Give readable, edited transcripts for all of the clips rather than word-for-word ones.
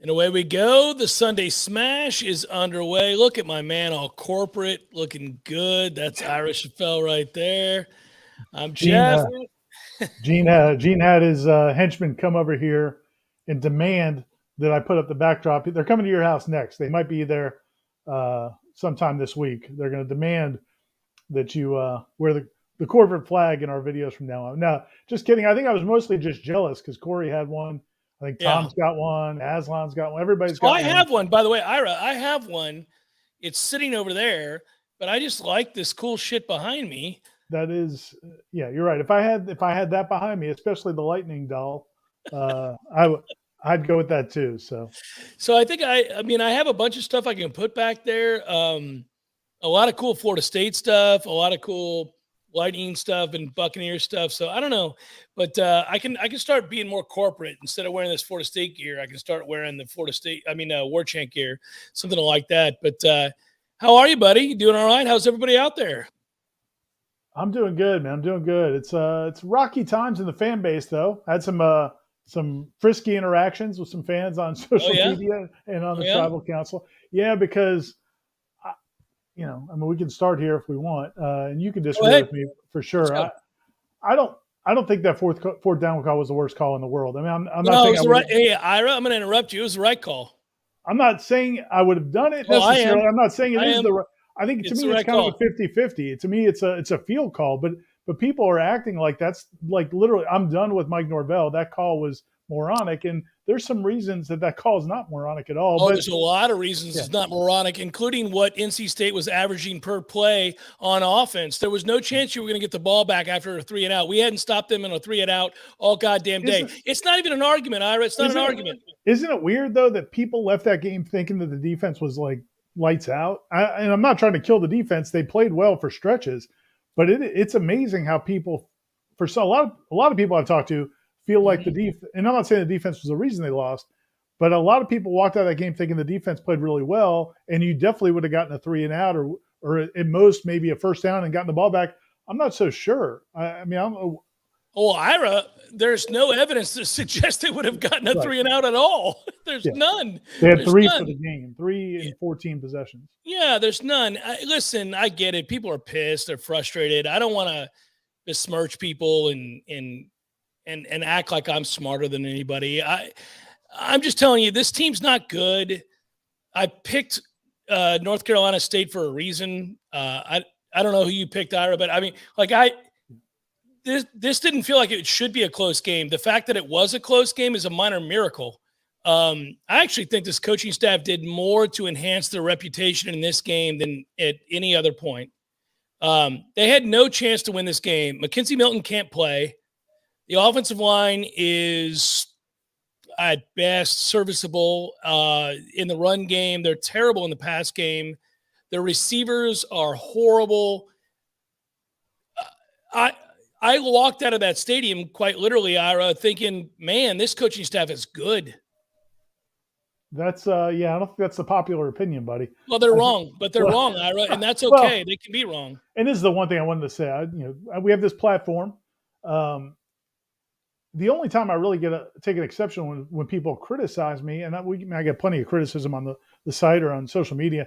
And away we go. The Sunday Smash is underway. Look at my man, all corporate, looking good. That's Irish Schoffel right there. I'm Jeff. Gene had his henchmen come over here and demand that I put up the backdrop. They're coming to your house next. They might be there sometime this week. They're going to demand that you wear the corporate flag in our videos from now on. No, just kidding. I think I was mostly just jealous because Corey had one. I think Tom's got one. Aslan's got one. Everybody's got one. I have one, by the way, Ira. I have one. It's sitting over there, but I just like this cool shit behind me. That is, yeah, you're right. If I had that behind me, especially the lightning doll, I'd go with that too. So I think I mean I have a bunch of stuff I can put back there. A lot of cool Florida State stuff, a lot of cool Lightning stuff and Buccaneer stuff. So I don't know, but I can start being more corporate. Instead of wearing this Florida State gear, I can start wearing the Warchant gear, something like that. But how are you, buddy? You doing all right? How's everybody out there? I'm doing good, man. I'm doing good. It's rocky times in the fan base, though. I had some frisky interactions with some fans on social media and on the tribal council. Yeah, because we can start here if we want, and you can disagree with me for sure. I don't think that fourth down call was the worst call in the world. I mean, I'm not saying it was right. Hey, Ira, I'm going to interrupt you. It was the right call. I'm not saying I would have done it necessarily. I'm not saying it is the right. I think to me it's kind of a 50-50. To me, it's a field call, but people are acting like that's like literally. I'm done with Mike Norvell. That call was moronic, and there's some reasons that call is not moronic at all. Oh, there's a lot of reasons it's not moronic, including what NC State was averaging per play on offense. There was no chance you were going to get the ball back after a 3 and out. We hadn't stopped them in a 3 and out all goddamn day. It's not even an argument, Ira. It's not an argument. Isn't it weird though that people left that game thinking that the defense was like lights out? And I'm not trying to kill the defense. They played well for stretches, but it's amazing how people, a lot of people I've talked to, feel like the defense, and I'm not saying the defense was the reason they lost, but a lot of people walked out of that game thinking the defense played really well, and you definitely would have gotten a 3 and out or at most maybe a first down and gotten the ball back. I'm not so sure. Ira, there's no evidence to suggest they would have gotten a 3 and out at all. There's none. They had 3 for the game, 3 in 14 possessions. Yeah, there's none. Listen, I get it. People are pissed. They're frustrated. I don't want to besmirch people and act like I'm smarter than anybody. I'm just telling you, this team's not good. I picked North Carolina State for a reason. I don't know who you picked, Ira, but I mean, this didn't feel like it should be a close game. The fact that it was a close game is a minor miracle. I actually think this coaching staff did more to enhance their reputation in this game than at any other point. They had no chance to win this game. Mackenzie Milton can't play. The offensive line is at best serviceable in the run game. They're terrible in the pass game. Their receivers are horrible. I walked out of that stadium quite literally, Ira, thinking, man, this coaching staff is good. That's I don't think that's the popular opinion, buddy. Well, they're wrong, but they're wrong, Ira, and that's okay. They can be wrong. And this is the one thing I wanted to say. We have this platform. The only time I really take an exception when people criticize me, and I get plenty of criticism on the site or on social media,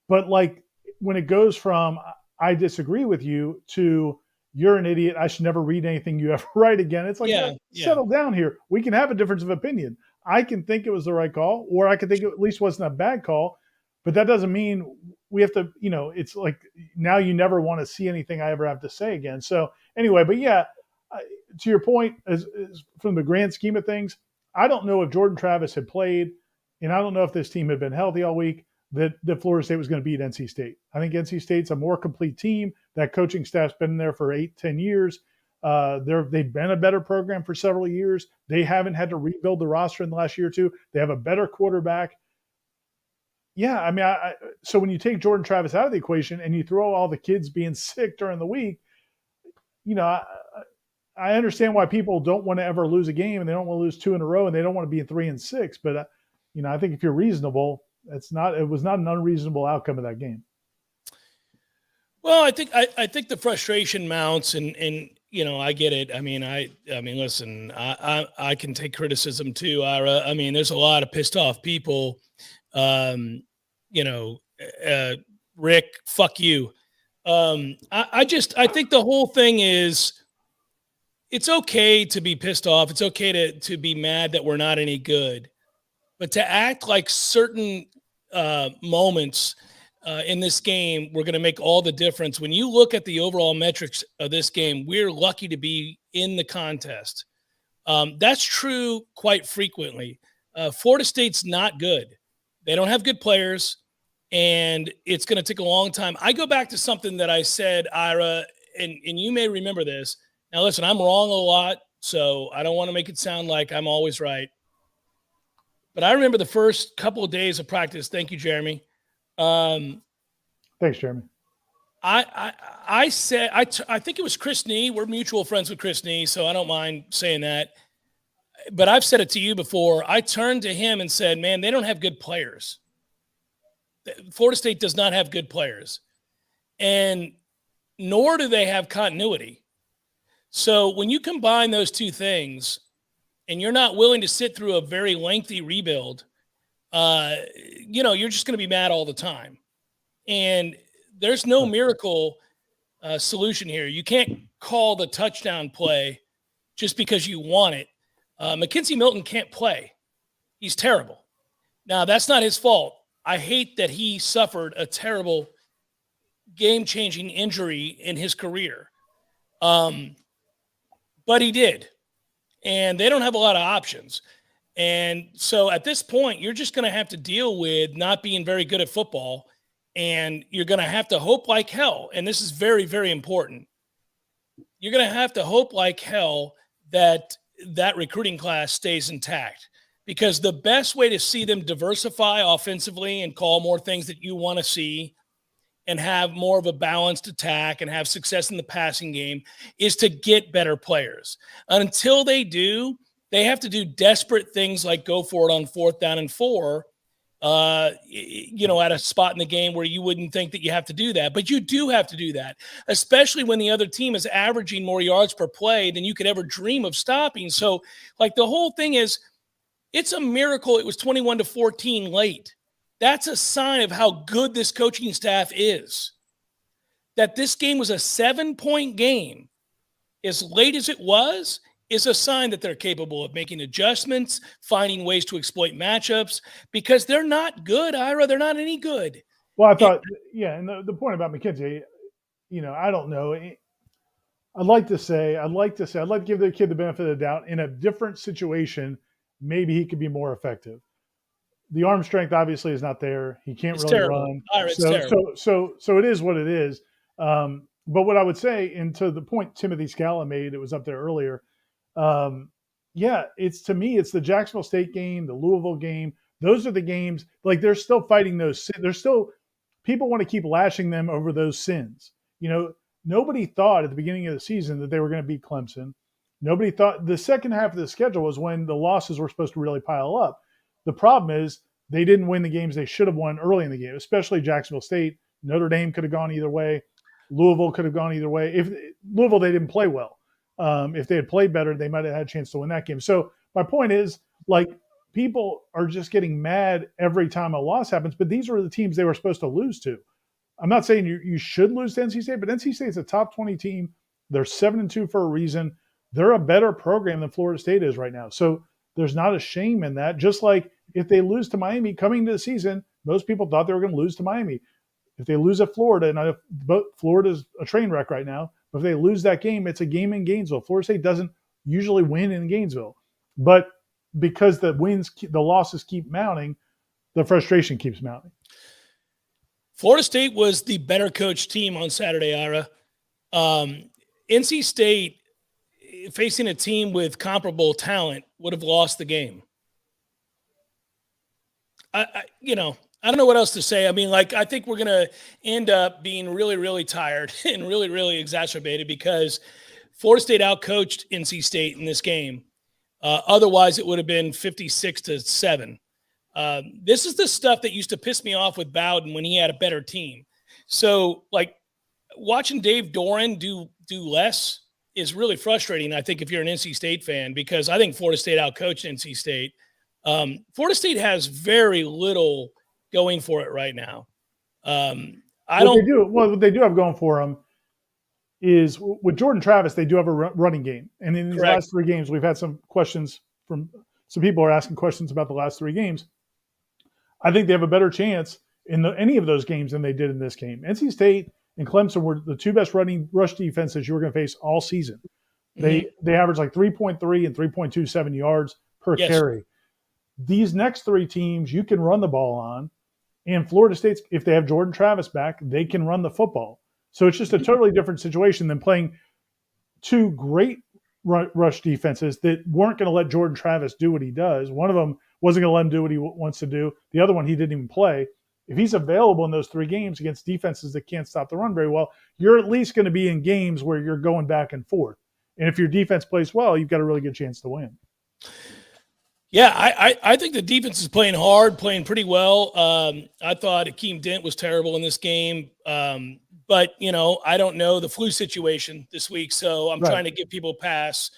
but like when it goes from I disagree with you to you're an idiot, I should never read anything you ever write again. It's like, settle down here. We can have a difference of opinion. I can think it was the right call, or I can think it at least wasn't a bad call, but that doesn't mean we have to, it's like now you never want to see anything I ever have to say again. So anyway, but to your point, as from the grand scheme of things, I don't know if Jordan Travis had played, and I don't know if this team had been healthy all week, that Florida State was going to beat NC State. I think NC State's a more complete team. That coaching staff's been there for 8-10 years. They've been a better program for several years. They haven't had to rebuild the roster in the last year or two. They have a better quarterback. Yeah, I mean, so when you take Jordan Travis out of the equation and you throw all the kids being sick during the week, I understand why people don't want to ever lose a game and they don't want to lose 2 in a row and they don't want to be in 3-6. But I think if you're reasonable, it was not an unreasonable outcome of that game. Well, I think the frustration mounts, and I get it. I mean, listen, I can take criticism too, Ira. I mean, there's a lot of pissed off people. Um, Rick, fuck you. I think the whole thing is, it's okay to be pissed off. It's okay to be mad that we're not any good, but to act like certain moments in this game were going to make all the difference. When you look at the overall metrics of this game, we're lucky to be in the contest. That's true quite frequently. Florida State's not good. They don't have good players, and it's going to take a long time. I go back to something that I said, Ira, and you may remember this. Now, listen, I'm wrong a lot, so I don't want to make it sound like I'm always right. But I remember the first couple of days of practice. Thank you, Jeremy. Thanks, Jeremy. I said, I think it was Chris Nee. We're mutual friends with Chris Nee, so I don't mind saying that. But I've said it to you before. I turned to him and said, man, they don't have good players. Florida State does not have good players. And nor do they have continuity. So when you combine those two things and you're not willing to sit through a very lengthy rebuild, you're just going to be mad all the time. And there's no miracle solution here. You can't call the touchdown play just because you want it. Mackenzie Milton can't play. He's terrible. Now, that's not his fault. I hate that he suffered a terrible game-changing injury in his career. But he did. And they don't have a lot of options. And so at this point, you're just going to have to deal with not being very good at football. And you're going to have to hope like hell. And this is very, very important. You're going to have to hope like hell that recruiting class stays intact, because the best way to see them diversify offensively and call more things that you want to see and have more of a balanced attack and have success in the passing game is to get better players. Until they do, they have to do desperate things like go for it on 4th down and 4, at a spot in the game where you wouldn't think that you have to do that. But you do have to do that, especially when the other team is averaging more yards per play than you could ever dream of stopping. So, the whole thing is, it's a miracle it was 21-14 late. That's a sign of how good this coaching staff is. That this game was a 7-point game, as late as it was, is a sign that they're capable of making adjustments, finding ways to exploit matchups, because they're not good, Ira. They're not any good. Well, I thought, and the point about McKenzie, I don't know. I'd like to give the kid the benefit of the doubt. In a different situation, maybe he could be more effective. The arm strength obviously is not there. He can't really run. Ira, terrible. So it is what it is. But what I would say, and to the point Timothy Scala made, it was up there earlier. It's the Jacksonville State game, the Louisville game. Those are the games, they're still fighting those. There's still people want to keep lashing them over those sins. Nobody thought at the beginning of the season that they were going to beat Clemson. Nobody thought the second half of the schedule was when the losses were supposed to really pile up. The problem is they didn't win the games they should have won early in the game, especially Jacksonville State. Notre Dame could have gone either way. Louisville could have gone either way. If Louisville, they didn't play well. If they had played better, they might have had a chance to win that game. So my point is, people are just getting mad every time a loss happens, but these were the teams they were supposed to lose to. I'm not saying you should lose to NC State, but NC State is a top 20 team. They're 7-2 for a reason. They're a better program than Florida State is right now. So there's not a shame in that. Just like if they lose to Miami coming into the season, most people thought they were going to lose to Miami. If they lose at Florida, and Florida's a train wreck right now, but if they lose that game, it's a game in Gainesville. Florida State doesn't usually win in Gainesville. But because the losses keep mounting, the frustration keeps mounting. Florida State was the better coached team on Saturday, Ira. NC State, facing a team with comparable talent, would have lost the game. I don't know what else to say. I mean, I think we're going to end up being really, really tired and really, really exacerbated because Florida State outcoached NC State in this game. Otherwise, it would have been 56-7. This is the stuff that used to piss me off with Bowden when he had a better team. So, watching Dave Doran do less is really frustrating, I think, if you're an NC State fan, because I think Florida State outcoached NC State. Florida State has very little going for it right now. What they do have going for them is with Jordan Travis, they do have a running game. And in these last 3 games, we've had some questions from some people are asking questions about the last 3 games. I think they have a better chance in any of those games than they did in this game. NC State and Clemson were the 2 best rush defenses you were going to face all season. They averaged like 3.3 and 3.27 yards per carry. These next 3 teams you can run the ball on, and Florida State, if they have Jordan Travis back, they can run the football. So it's just a totally different situation than playing 2 great rush defenses that weren't going to let Jordan Travis do what he does. One of them wasn't going to let him do what he wants to do. The other one, he didn't even play. If he's available in those 3 games against defenses that can't stop the run very well, you're at least going to be in games where you're going back and forth. And if your defense plays well, you've got a really good chance to win. Yeah, I think the defense is playing hard, playing pretty well. I thought Akeem Dent was terrible in this game. But, I don't know the flu situation this week, so I'm trying to give people a pass.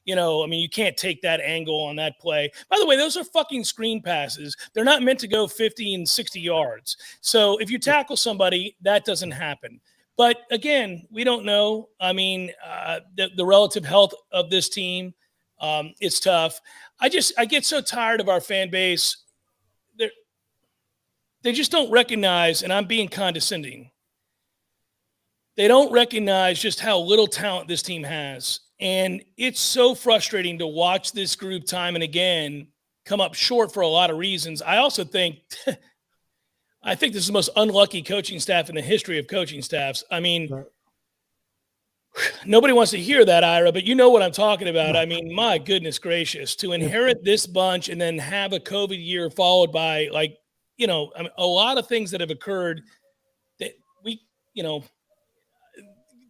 You can't take that angle on that play. By the way, those are fucking screen passes. They're not meant to go 50 and 60 yards. So if you tackle somebody, that doesn't happen. But again, we don't know. The relative health of this team, it's tough. I get so tired of our fan base. They just don't recognize, and I'm being condescending, they don't recognize just how little talent this team has. And it's so frustrating to watch this group time and again come up short for a lot of reasons. I also think this is the most unlucky coaching staff in the history of coaching staffs. Nobody wants to hear that, Ira, but you know what I'm talking about. My goodness gracious, to inherit this bunch and then have a COVID year followed by a lot of things that have occurred that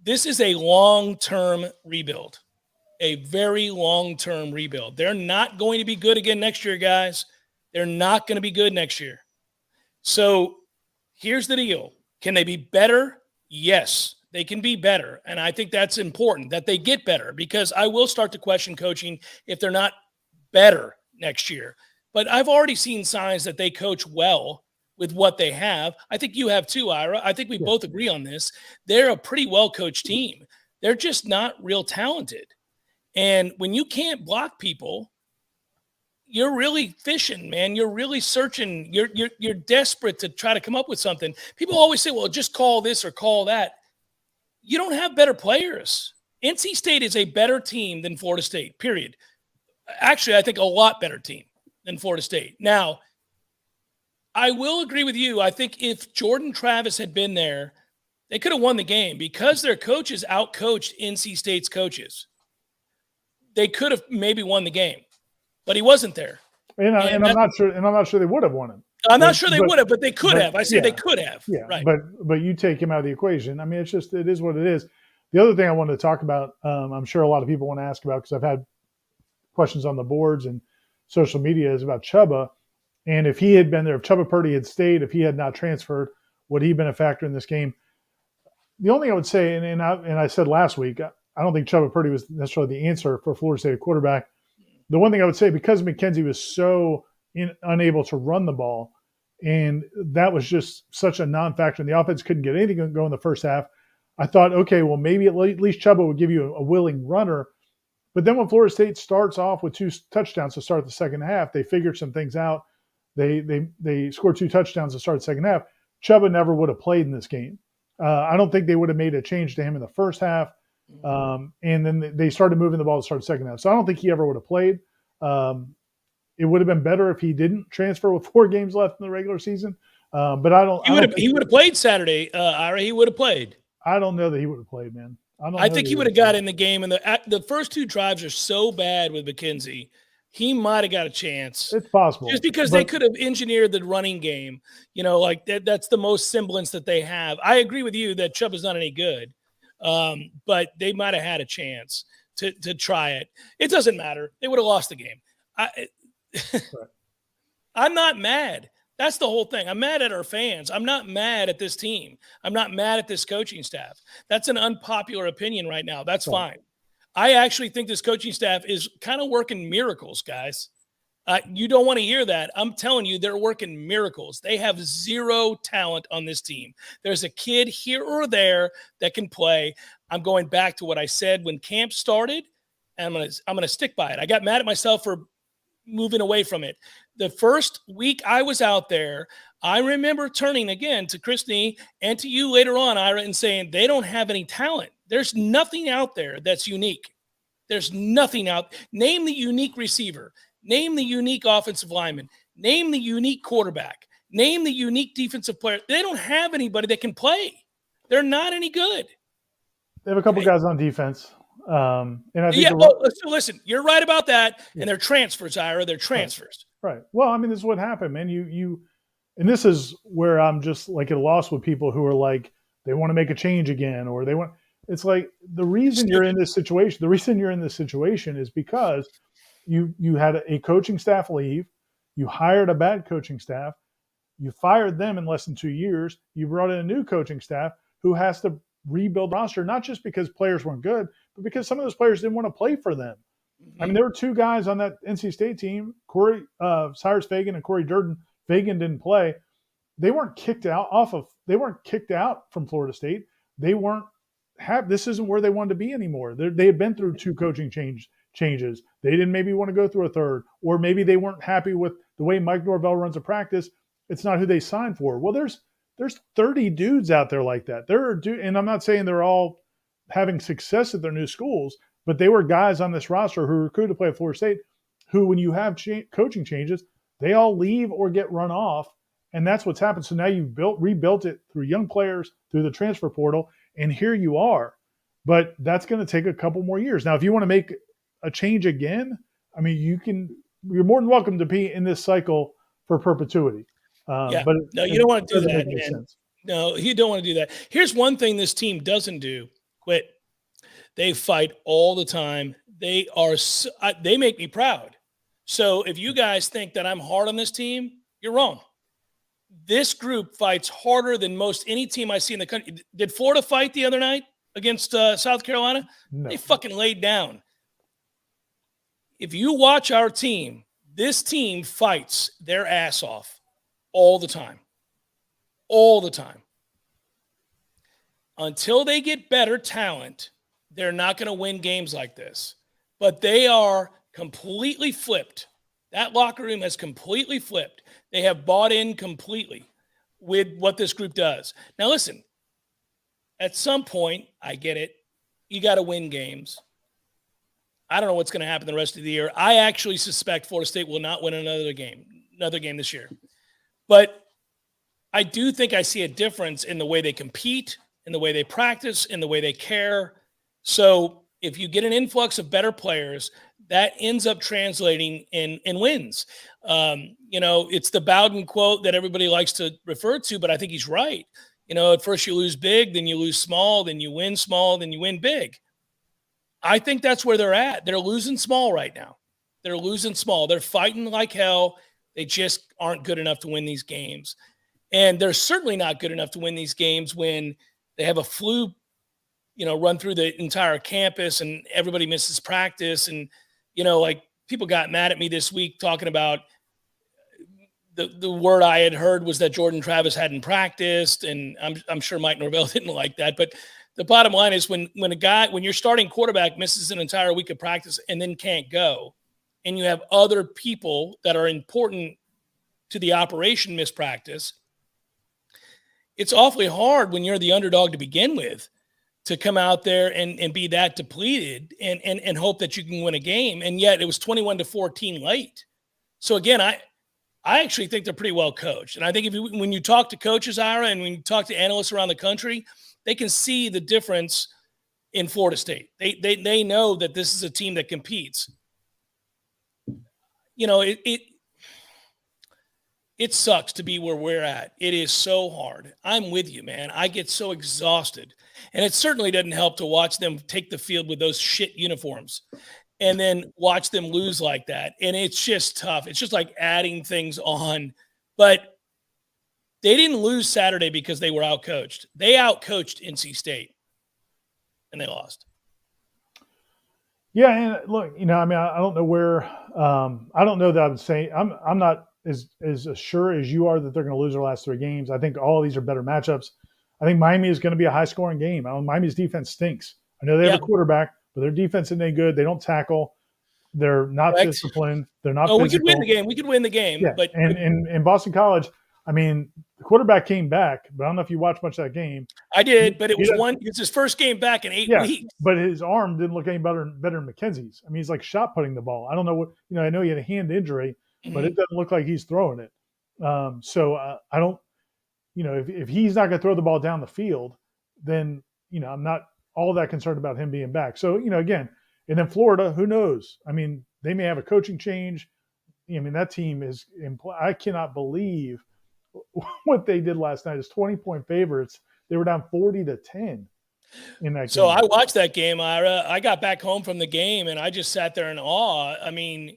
this is a long-term rebuild, a very long-term rebuild. They're not going to be good again next year, guys. They're not going to be good next year. So here's the deal. Can they be better? Yes, they can be better. And I think that's important that they get better, because I will start to question coaching if they're not better next year. But I've already seen signs that they coach well with what they have. I think you have too, Ira. I think we both agree on this. They're a pretty well-coached team. They're just not real talented. And when you can't block people, you're really fishing, man. You're really searching. You're desperate to try to come up with something. People always say, well, just call this or call that. You don't have better players. NC State is a better team than Florida State, period. Actually, I think a lot better team than Florida State. Now, I will agree with you. I think if Jordan Travis had been there, they could have won the game because their coaches outcoached NC State's coaches. They could have maybe won the game, but he wasn't there. And I'm not sure they would have won it. I'm not sure they would have, but they could have. I said they could have. Yeah, right. But you take him out of the equation. It is what it is. The other thing I wanted to talk about, I'm sure a lot of people want to ask about, because I've had questions on the boards and social media, is about Chubba. And if he had been there, if Chubba Purdy had stayed, if he had not transferred, would he have been a factor in this game? The only thing I would say, and I said last week, I don't think Chubba Purdy was necessarily the answer for Florida State quarterback. The one thing I would say, because McKenzie was so unable to run the ball, and that was just such a non-factor, and the offense couldn't get anything going in the first half, I thought, okay, well, maybe at least Chubba would give you a willing runner. But then when Florida State starts off with 2 touchdowns to start the second half, they figured some things out. They scored 2 touchdowns to start the second half. Chubba never would have played in this game. I don't think they would have made a change to him in the first half. And then they started moving the ball to start the second half. So I don't think he ever would have played. It would have been better if he didn't transfer with 4 games left in the regular season. But I don't. He would have played Saturday, Ira. He would have played. I don't know that he would have played, man. I think he would have got in the game. And the first 2 drives are so bad with McKenzie. He might have got a chance. It's possible. Just because they could have engineered the running game. That's the most semblance that they have. I agree with you that Chubb is not any good. But they might have had a chance to try it. It doesn't matter. They would have lost the game. I'm not mad. That's the whole thing. I'm mad at our fans. I'm not mad at this team. I'm not mad at this coaching staff. That's an unpopular opinion right now. That's fine. I actually think this coaching staff is kind of working miracles, guys. You don't want to hear that. I'm telling you, they're working miracles. They have zero talent on this team. There's a kid here or there that can play. I'm going back to what I said when camp started, and I'm gonna stick by it. I got mad at myself for moving away from it. The first week I was out there, I remember turning again to Christy and to you later on, Ira, and saying they don't have any talent. There's nothing out there that's unique. There's nothing out. Name the unique receiver. Name the unique offensive lineman. Name the unique quarterback. Name the unique defensive player. They don't have anybody that can play. They're not any good. They have a couple guys on defense. And I think so listen, you're right about that. Yeah. And they're transfers, Ira. They're transfers. Right. Well, I mean, this is what happened, man. And this is where I'm just like at a loss with people who are like, they want to make a change again, or they want. It's like the reason you're in this situation. The reason you're in this situation is because you had a coaching staff leave, you hired a bad coaching staff, you fired them in less than 2 years, you brought in a new coaching staff who has to rebuild the roster, not just because players weren't good, but because some of those players didn't want to play for them. I mean, there were two guys on that NC State team, Cyrus Fagan and Corey Durden. Fagan didn't play. They weren't kicked out from Florida State. They weren't this isn't where they wanted to be anymore. They had been through two coaching changes. They didn't maybe want to go through a third, or maybe they weren't happy with the way Mike Norvell runs a practice. It's not who they signed for. Well, there's 30 dudes out there like that. And I'm not saying they're all having success at their new schools, but they were guys on this roster who recruited to play at Florida State who, when you have coaching changes, they all leave or get run off. And that's what's happened. So now you've rebuilt it through young players, through the transfer portal, and here you are. But that's going to take a couple more years. Now, if you want to make a change again, I mean, you're more than welcome to be in this cycle for perpetuity. But no, you don't want to do that, man. No, you don't want to do that. Here's one thing this team doesn't do. Quit. They fight all the time. They make me proud. So if you guys think that I'm hard on this team, you're wrong. This group fights harder than most any team I see in the country. Did Florida fight the other night against South Carolina? No. They fucking laid down. If you watch our team, this team fights their ass off all the time. All the time. Until they get better talent, they're not going to win games like this. But they are completely flipped. That locker room has completely flipped. They have bought in completely with what this group does. Now, listen, at some point, I get it. You got to win games. I don't know what's going to happen the rest of the year. I actually suspect Florida State will not win another game this year. But I do think I see a difference in the way they compete, in the way they practice, in the way they care. So if you get an influx of better players, that ends up translating in wins. It's the Bowden quote that everybody likes to refer to, but I think he's right. At first you lose big, then you lose small, then you win small, then you win big. I think that's where they're at. They're losing small right now. They're losing small. They're fighting like hell. They just aren't good enough to win these games. And they're certainly not good enough to win these games when they have a flu, run through the entire campus and everybody misses practice. And, like people got mad at me this week talking about the word I had heard was that Jordan Travis hadn't practiced. And I'm sure Mike Norvell didn't like that. But the bottom line is when your starting quarterback misses an entire week of practice and then can't go, and you have other people that are important to the operation miss practice, it's awfully hard when you're the underdog to begin with to come out there and be that depleted and hope that you can win a game. And yet it was 21-14 late. So again, I actually think they're pretty well coached. And I think when you talk to coaches, Ira, and when you talk to analysts around the country, they can see the difference in Florida State. They know that this is a team that competes. It sucks to be where we're at. It is so hard. I'm with you, man. I get so exhausted. And it certainly doesn't help to watch them take the field with those shit uniforms and then watch them lose like that. And it's just tough. It's just like adding things on. But They didn't lose Saturday because they were outcoached. They outcoached NC State, and they lost. Yeah, and look, I mean, I don't know where. I don't know that I would say I'm not as sure as you are that they're going to lose their last 3 games. I think all of these are better matchups. I think Miami is going to be a high-scoring game. Miami's defense stinks. I know they have a quarterback, but their defense isn't any good. They don't tackle. They're not disciplined. They're not physical. We could win the game. We could win the game. Yeah. But in Boston College, I mean, the quarterback came back, but I don't know if you watched much of that game. I did, but it was his first game back in 8 weeks. But his arm didn't look any better than McKenzie's. I mean, he's like shot putting the ball. I don't know what, I know he had a hand injury, but it doesn't look like he's throwing it. So I don't, if he's not going to throw the ball down the field, then, I'm not all that concerned about him being back. So, again, and then Florida, who knows? I mean, they may have a coaching change. I mean, that team is I cannot believe what they did last night. As 20-point favorites. They were down 40-10 in that game. So I watched that game, Ira. I got back home from the game and I just sat there in awe. I mean,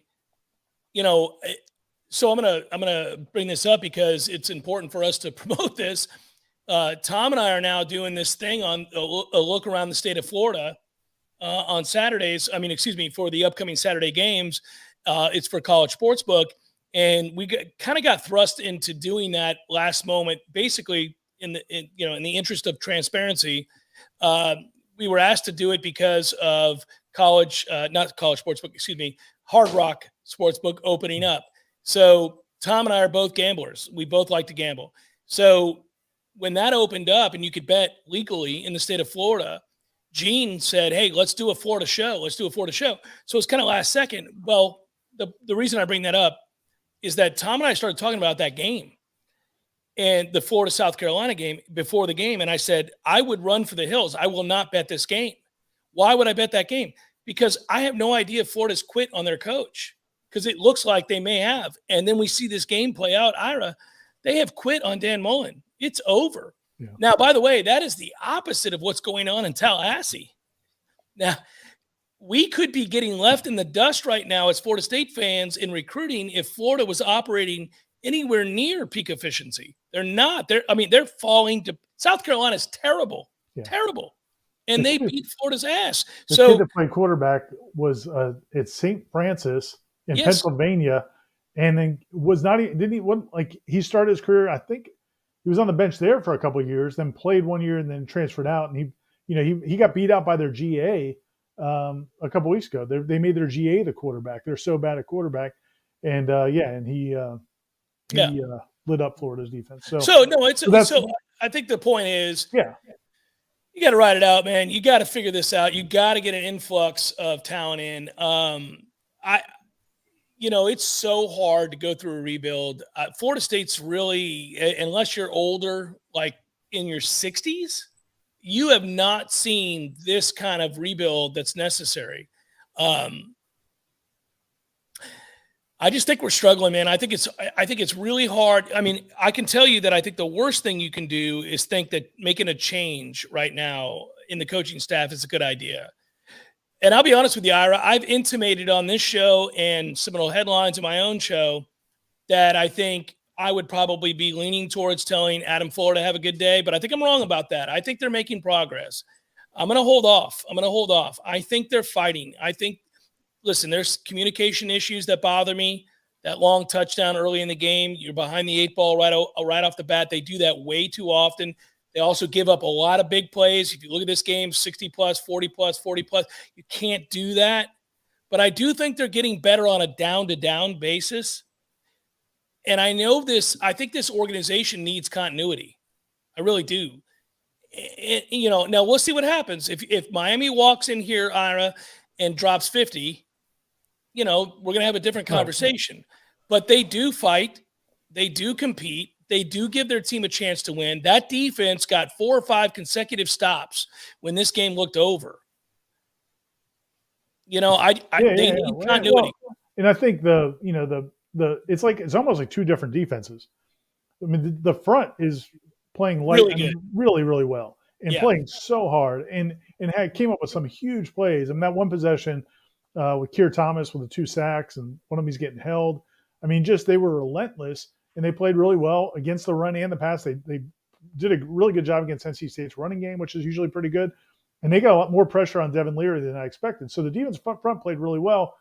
so I'm gonna bring this up because it's important for us to promote this. Tom and I are now doing this thing on a look around the state of Florida on Saturdays. For the upcoming Saturday games. It's for College Sportsbook. And we kind of got thrust into doing that last moment, basically in the interest of transparency. We were asked to do it because of not College Sportsbook, Hard Rock Sportsbook opening up. So Tom and I are both gamblers. We both like to gamble. So when that opened up and you could bet legally in the state of Florida, Gene said, "Hey, let's do a Florida show. So it's kind of last second. Well, the reason I bring that up is that Tom and I started talking about that game and the Florida-South Carolina game before the game. And I said, I would run for the hills. I will not bet this game. Why would I bet that game? Because I have no idea if Florida's quit on their coach, because it looks like they may have. And then we see this game play out. Ira, they have quit on Dan Mullen. It's over. Yeah. Now, by the way, that is the opposite of what's going on in Tallahassee. Now, we could be getting left in the dust right now as Florida State fans in recruiting if Florida was operating anywhere near peak efficiency. They're not. They're falling to – South Carolina's terrible, terrible. And they beat Florida's ass. The kid that played quarterback was at St. Francis in Pennsylvania, and then he started his career, I think he was on the bench there for a couple of years, then played 1 year and then transferred out. And he got beat out by their GA a couple weeks ago. They made their GA the quarterback. They're so bad at quarterback, and he lit up Florida's defense. I think the point is, you got to ride it out, man. You got to figure this out. You got to get an influx of talent in. It's so hard to go through a rebuild. Florida State's really, unless you're older, like in your 60s. You have not seen this kind of rebuild that's necessary. I just think we're struggling, man. I think it's really hard. I mean, I can tell you that I think the worst thing you can do is think that making a change right now in the coaching staff is a good idea. And I'll be honest with you, Ira, I've intimated on this show and Seminole Headlines in my own show that I think I would probably be leaning towards telling Adam Fuller to have a good day, but I think I'm wrong about that. I think they're making progress. I'm going to hold off. I think they're fighting. Listen, there's communication issues that bother me. That long touchdown early in the game, you're behind the 8 ball right off the bat. They do that way too often. They also give up a lot of big plays. If you look at this game, 60 plus, 40 plus, 40 plus, you can't do that. But I do think they're getting better on a down-to-down basis. And I think this organization needs continuity. I really do. Now we'll see what happens. If Miami walks in here, Ira, and drops 50, we're going to have a different conversation. Right. But they do fight. They do compete. They do give their team a chance to win. That defense got 4 or 5 consecutive stops when this game looked over. They need continuity. And I think it's almost like 2 different defenses. I mean, the front is playing really, really well and playing so hard and came up with some huge plays. I mean, that one possession with Keir Thomas with the 2 sacks and one of them he's getting held. I mean, they were relentless. and they played really well against the run and the pass. They did a really good job against NC State's running game, which is usually pretty good. And they got a lot more pressure on Devin Leary than I expected. So the defense front played really well.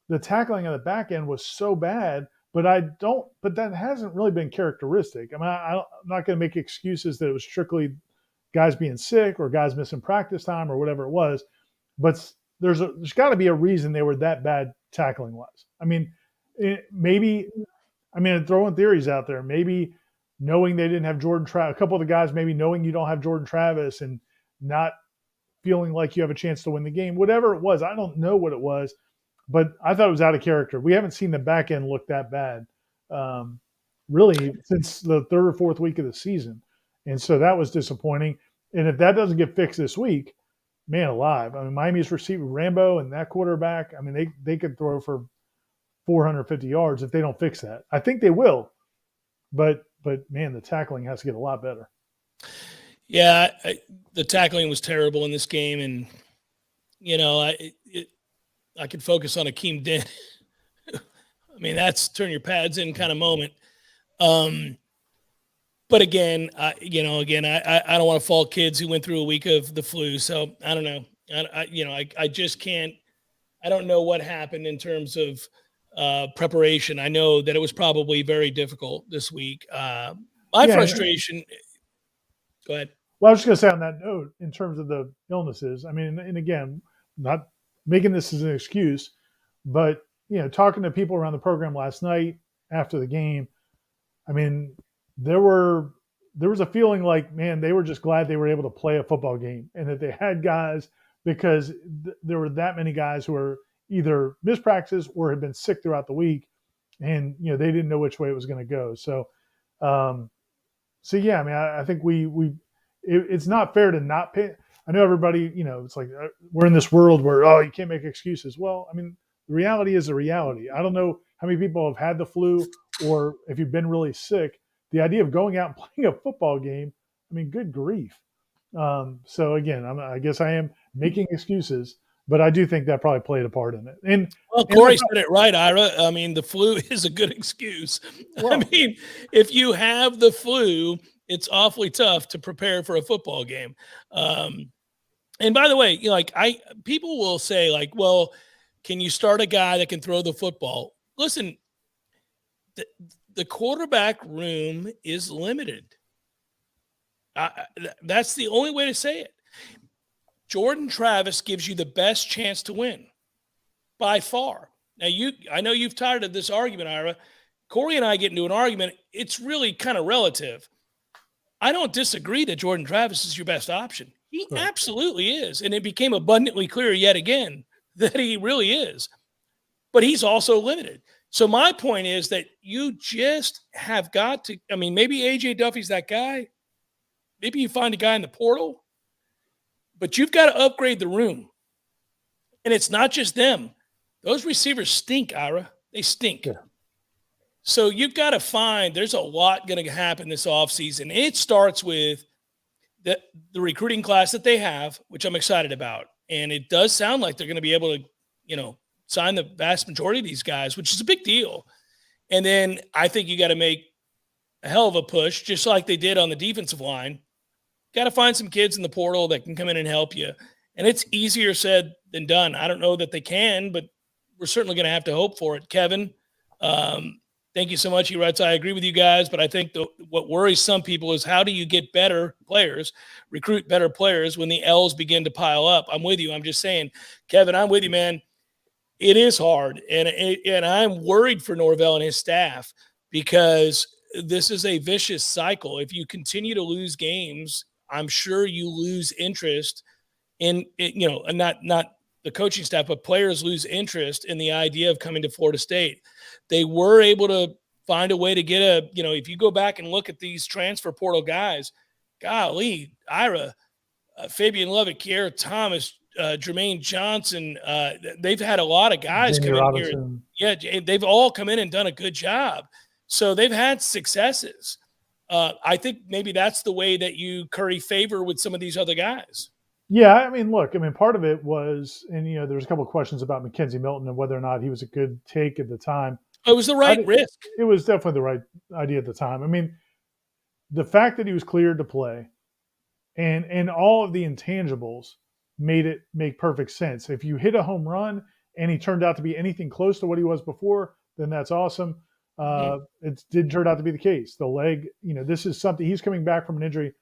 The tackling on the back end was so bad, but that hasn't really been characteristic. I mean, I'm not going to make excuses that it was strictly guys being sick or guys missing practice time or whatever it was. But there's got to be a reason they were that bad tackling wise. I mean, throwing theories out there, maybe knowing they didn't have Jordan Travis, a couple of the guys maybe knowing you don't have Jordan Travis and not feeling like you have a chance to win the game, whatever it was. I don't know what it was, but I thought it was out of character. We haven't seen the back end look that bad really since the third or fourth week of the season. And so that was disappointing. And if that doesn't get fixed this week, man alive. I mean, Miami's receiver, Rambo, and that quarterback, I mean, they could throw for 450 yards if they don't fix that. I think they will. But man, the tackling has to get a lot better. Yeah, the tackling was terrible in this game. And, I could focus on Akeem Dent. I mean, that's turn your pads in kind of moment. But again, I don't want to fault kids who went through a week of the flu. So I don't know. I just can't. I don't know what happened in terms of preparation. I know that it was probably very difficult this week. Frustration. Go ahead. Well, I was just going to say on that note, in terms of the illnesses, I mean, and again, not making this as an excuse, but talking to people around the program last night after the game, I mean, there was a feeling like, man, they were just glad they were able to play a football game and that they had guys, because there were that many guys who were either missed practice or had been sick throughout the week, and they didn't know which way it was going to go. So yeah, I mean, I think it's not fair to not pay. I know everybody, it's like we're in this world where, you can't make excuses. Well, I mean, the reality is the reality. I don't know how many people have had the flu or if you've been really sick. The idea of going out and playing a football game, I mean, good grief. So again, I guess I am making excuses, but I do think that probably played a part in it. And Corey said it right, Ira. I mean, the flu is a good excuse. Well, I mean, if you have the flu, it's awfully tough to prepare for a football game. And by the way, people will say like, well, can you start a guy that can throw the football? Listen, the quarterback room is limited. That's the only way to say it. Jordan Travis gives you the best chance to win by far. Now, I know you've tired of this argument, Ira. Corey and I get into an argument. It's really kind of relative. I don't disagree that Jordan Travis is your best option. He absolutely is. And it became abundantly clear yet again that he really is. But he's also limited. So my point is that you just have got to, I mean, maybe A.J. Duffy's that guy. Maybe you find a guy in the portal. But you've got to upgrade the room. And it's not just them. Those receivers stink, Ira. They stink. Yeah. So you've got to find, there's a lot going to happen this offseason. It starts with the recruiting class that they have, which I'm excited about. And it does sound like they're going to be able to, sign the vast majority of these guys, which is a big deal. And then I think you got to make a hell of a push, just like they did on the defensive line. Got to find some kids in the portal that can come in and help you. And it's easier said than done. I don't know that they can, but we're certainly going to have to hope for it. Kevin, thank you so much. He writes, I agree with you guys, but I think what worries some people is how do you get better players, recruit better players when the L's begin to pile up? I'm with you. I'm just saying, Kevin, I'm with you, man. It is hard. And I'm worried for Norvell and his staff because this is a vicious cycle. If you continue to lose games, I'm sure you lose interest in, and not the coaching staff, but players lose interest in the idea of coming to Florida State. They were able to find a way to get if you go back and look at these transfer portal guys, golly, Ira, Fabian Lovett, Kier Thomas, Jermaine Johnson, they've had a lot of guys come in here. Yeah, they've all come in and done a good job. So they've had successes. I think maybe that's the way that you curry favor with some of these other guys. Yeah, I mean, look, part of it was, and there's a couple of questions about Mackenzie Milton and whether or not he was a good take at the time. It was the right risk. It was definitely the right idea at the time. I mean, the fact that he was cleared to play and all of the intangibles made it make perfect sense. If you hit a home run and he turned out to be anything close to what he was before, then that's awesome. It didn't turn out to be the case. The leg, this is something he's coming back from an injury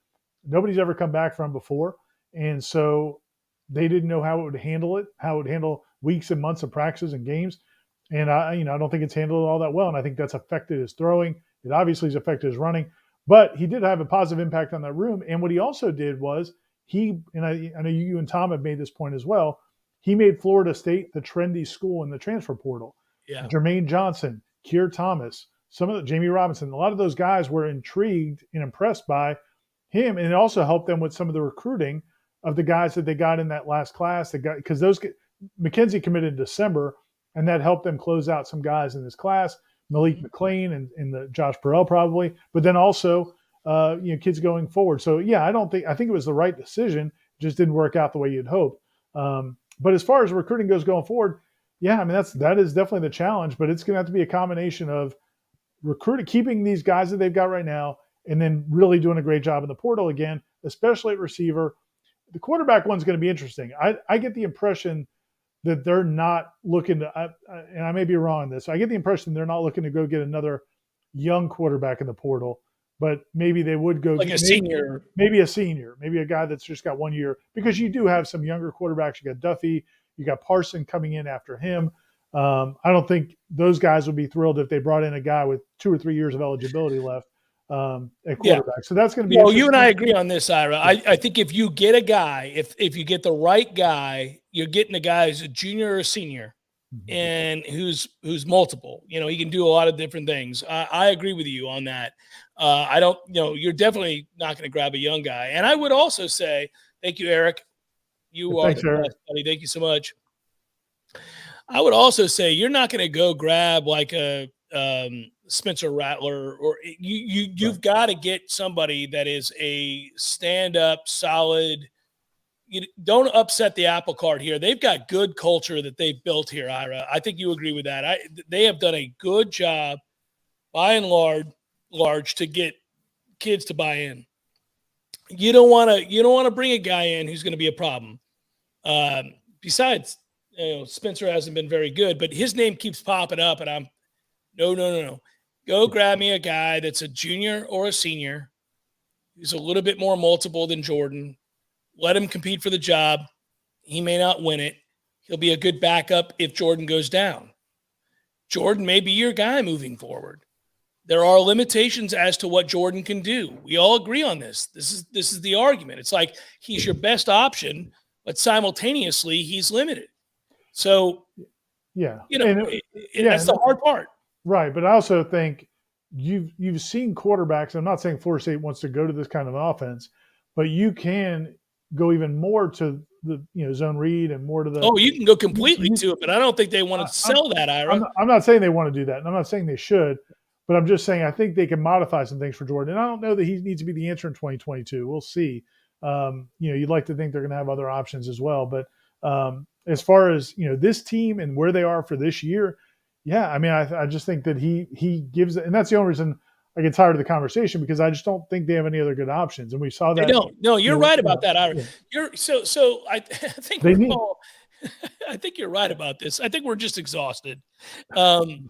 nobody's ever come back from before. And so they didn't know how it would handle it, how it would handle weeks and months of practices and games. And I don't think it's handled all that well. And I think that's affected his throwing. It obviously has affected his running, but he did have a positive impact on that room. And what he also did was I know you and Tom have made this point as well. He made Florida State the trendy school in the transfer portal. Yeah. Jermaine Johnson, Keir Thomas, Jamie Robinson, a lot of those guys were intrigued and impressed by him. And it also helped them with some of the recruiting of the guys that they got in that last class. Because McKenzie committed in December, and that helped them close out some guys in this class, Malik McLean and the Josh Burrell probably, but then also kids going forward. So yeah, I think it was the right decision. It just didn't work out the way you'd hoped. But as far as recruiting goes going forward, yeah, I mean that is definitely the challenge. But it's going to have to be a combination of recruiting, keeping these guys that they've got right now, and then really doing a great job in the portal again, especially at receiver. The quarterback one's going to be interesting. I get the impression that they're not looking to, and I may be wrong on this, I get the impression they're not looking to go get another young quarterback in the portal, but maybe they would go like senior, maybe a guy that's just got 1 year, because you do have some younger quarterbacks. You got Duffy, you got Parson coming in after him. I don't think those guys would be thrilled if they brought in a guy with 2 or 3 years of eligibility left at quarterback. Yeah. So that's going to be. Well, you and I agree on this, Ira. I think if you get a guy, if you get the right guy, you're getting a guy who's a junior or a senior, and who's multiple. He can do a lot of different things. I agree with you on that. I don't. You're definitely not going to grab a young guy. And I would also say, thank you, Eric. You are the best, buddy. Thank you so much. I would also say you're not going to go grab like a Spencer Rattler, or you've got to get somebody that is a stand-up, solid. You don't upset the apple cart here. They've got good culture that they've built here, Ira. I think you agree with that. They have done a good job, by and large, to get kids to buy in. You don't want to bring a guy in who's going to be a problem. Besides, Spencer hasn't been very good, but his name keeps popping up, and I'm no. Go grab me a guy that's a junior or a senior who's a little bit more multiple than Jordan. Let him compete for the job. He may not win it. He'll be a good backup if Jordan goes down. Jordan may be your guy moving forward. There are limitations as to what Jordan can do. We all agree on this. This is the argument. It's like he's your best option, but simultaneously he's limited. So, yeah, that's the hard part. Right, but I also think you've seen quarterbacks. I'm not saying Florida State wants to go to this kind of offense, but you can go even more to the zone read and more to the. Oh, you can go completely to it, but I don't think they want to sell that, Ira. I'm not saying they want to do that, and I'm not saying they should, but I'm just saying I think they can modify some things for Jordan. And I don't know that he needs to be the answer in 2022. We'll see. You'd like to think they're going to have other options as well, but as far as this team and where they are for this year. Yeah, I mean, I just think that he gives, and that's the only reason I get tired of the conversation, because I just don't think they have any other good options, and we saw that. They don't. No, you're right about that, Ira. Yeah. I think I think you're right about this. I think we're just exhausted. I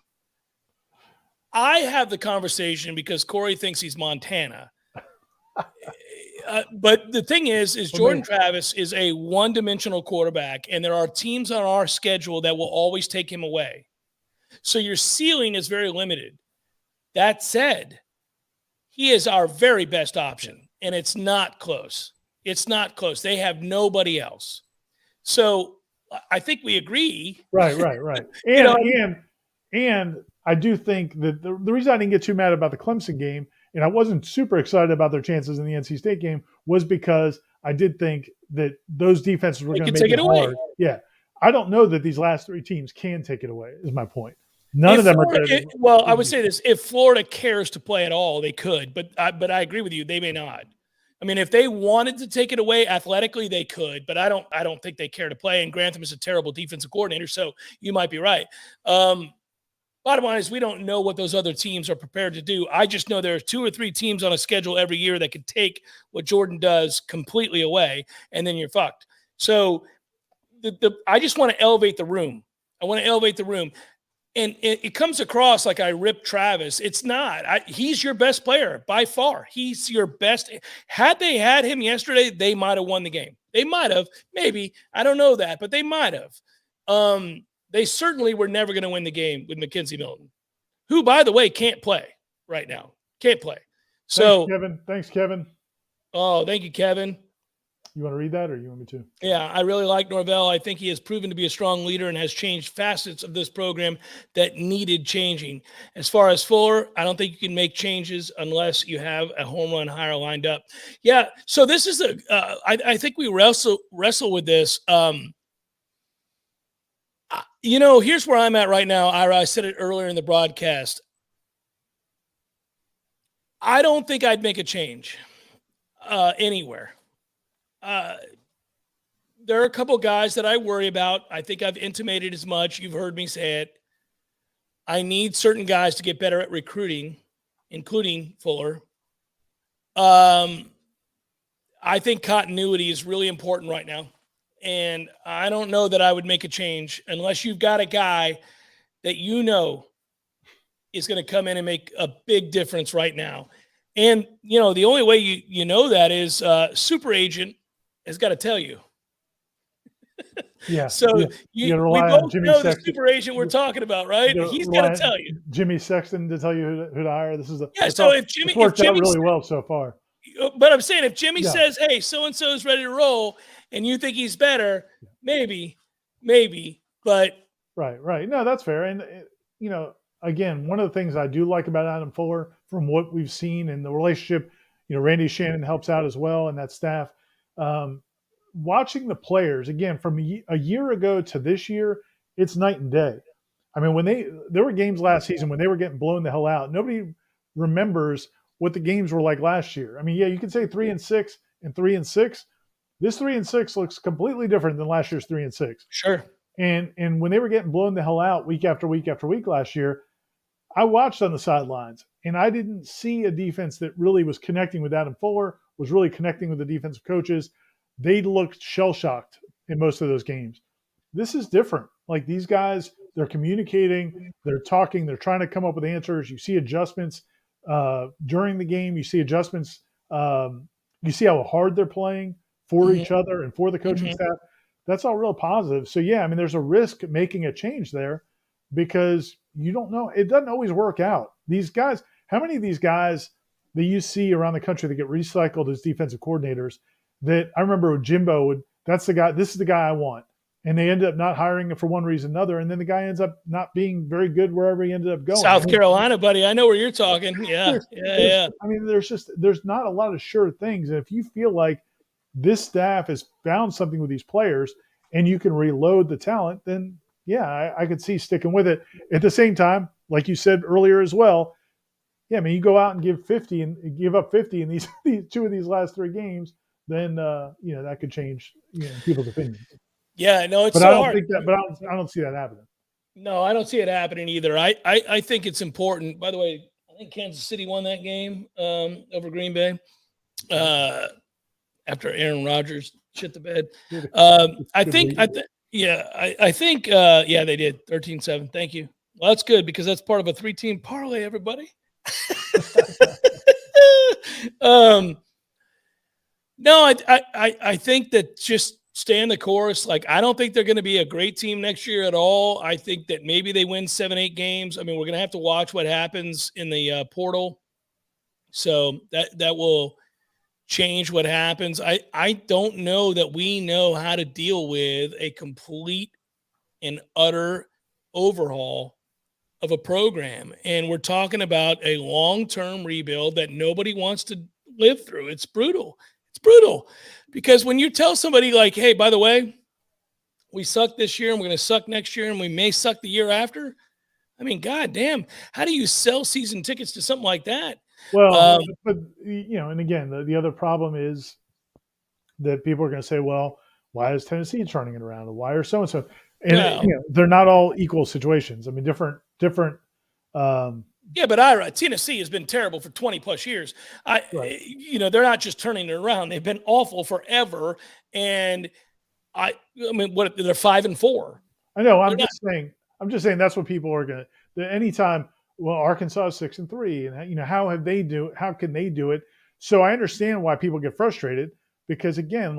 have the conversation because Corey thinks he's Montana. But the thing is Jordan Travis is a one-dimensional quarterback, and there are teams on our schedule that will always take him away. So your ceiling is very limited. That said, he is our very best option, and it's not close. It's not close. They have nobody else. So I think we agree. Right. And I do think that the reason I didn't get too mad about the Clemson game, and I wasn't super excited about their chances in the NC State game, was because I did think that those defenses were going to make it hard. Yeah. I don't know that these last three teams can take it away, is my point. None of them are good. Well, I would say this. If Florida cares to play at all, they could. But I agree with you. They may not. I mean, if they wanted to take it away athletically, they could. But I don't think they care to play. And Grantham is a terrible defensive coordinator, so you might be right. But Bottom line is we don't know what those other teams are prepared to do. I just know there are 2 or 3 teams on a schedule every year that could take what Jordan does completely away, and then you're fucked. So I just want to elevate the room. I want to elevate the room. And it comes across like I ripped Travis. It's not. He's your best player by far. He's your best. Had they had him yesterday, they might have won the game. They might have. Maybe. I don't know that, but they might have. They certainly were never going to win the game with Mackenzie Milton, who, by the way, can't play right now. Can't play. So, Thanks, Kevin. Oh, thank you, Kevin. You want to read that or you want me to? Yeah, I really like Norvell. I think he has proven to be a strong leader and has changed facets of this program that needed changing. As far as Fuller, I don't think you can make changes unless you have a home run hire lined up. Yeah, so this is I think we wrestle with this. Here's where I'm at right now, Ira. I said it earlier in the broadcast. I don't think I'd make a change anywhere. There are a couple guys that I worry about. I think I've intimated as much. You've heard me say it. I need certain guys to get better at recruiting, including Fuller. I think continuity is really important right now. And I don't know that I would make a change unless you've got a guy that is going to come in and make a big difference right now. And, the only way you know that is super agent has got to tell you. Yeah. So we both know the super agent we're talking about, right? He's got to tell you. Jimmy Sexton to tell you who to hire. This is it's worked out really well so far. But I'm saying if Jimmy says, "Hey, so and so is ready to roll," and you think he's better, maybe, but right. No, that's fair. And again, one of the things I do like about Adam Fuller, from what we've seen in the relationship, Randy Shannon helps out as well, and that staff. Watching the players again from a year ago to this year, it's night and day. I mean, there were games last season when they were getting blown the hell out. Nobody remembers what the games were like last year. I mean, yeah, you could say 3-6 and 3-6. This 3-6 looks completely different than last year's 3-6. Sure. And when they were getting blown the hell out week after week after week last year, I watched on the sidelines, and I didn't see a defense that really was connecting with Adam Fuller, was really connecting with the defensive coaches. They looked shell-shocked in most of those games. This is different. Like, these guys, they're communicating, they're talking, they're trying to come up with answers. You see adjustments during the game. You see adjustments. You see how hard they're playing for each other and for the coaching staff. That's all real positive. So, yeah, I mean, there's a risk making a change there because you don't know. It doesn't always work out. These guys, how many of these guys that you see around the country that get recycled as defensive coordinators that I remember Jimbo that's the guy, this is the guy I want. And they end up not hiring him for one reason or another. And then the guy ends up not being very good wherever he ended up going. South Carolina, buddy. I know where you're talking. Yeah. I mean, there's not a lot of sure things. And if you feel like this staff has found something with these players and you can reload the talent, then yeah, I could see sticking with it. At the same time, like you said earlier as well, yeah, I mean, you go out and give up 50 in these 2 of these last 3 games, then that could change people's opinions. Yeah, no, it's but so I don't hard. think that. But I don't see that happening. No, I don't see it happening either. I think it's important. By the way, I think Kansas City won that game over Green Bay after Aaron Rodgers shit the bed. I think they did 13-7. Thank you. Well, that's good because that's part of a 3-team parlay, everybody. No, I think that just stay in the course. Like, I don't think they're going to be a great team next year at all. I think that maybe they win 7-8 games. I mean, we're going to have to watch what happens in the portal. So that will change what happens. I don't know that we know how to deal with a complete and utter overhaul of a program. And we're talking about a long-term rebuild that nobody wants to live through. It's brutal. It's brutal because when you tell somebody like, hey, by the way, we suck this year and we're going to suck next year and we may suck the year after. I mean, God damn, how do you sell season tickets to something like that? Well, but and again, the other problem is that people are going to say, well, why is Tennessee turning it around? Or why are so-and-so? And they're not all equal situations. I mean, different Yeah, but Tennessee has been terrible for 20 plus years. Right. They're not just turning it around; they've been awful forever. And I mean, what they're 5-4. I know. I'm just saying that's what people are going to. Anytime, well, Arkansas is 6-3, and how can they do it? So I understand why people get frustrated because again,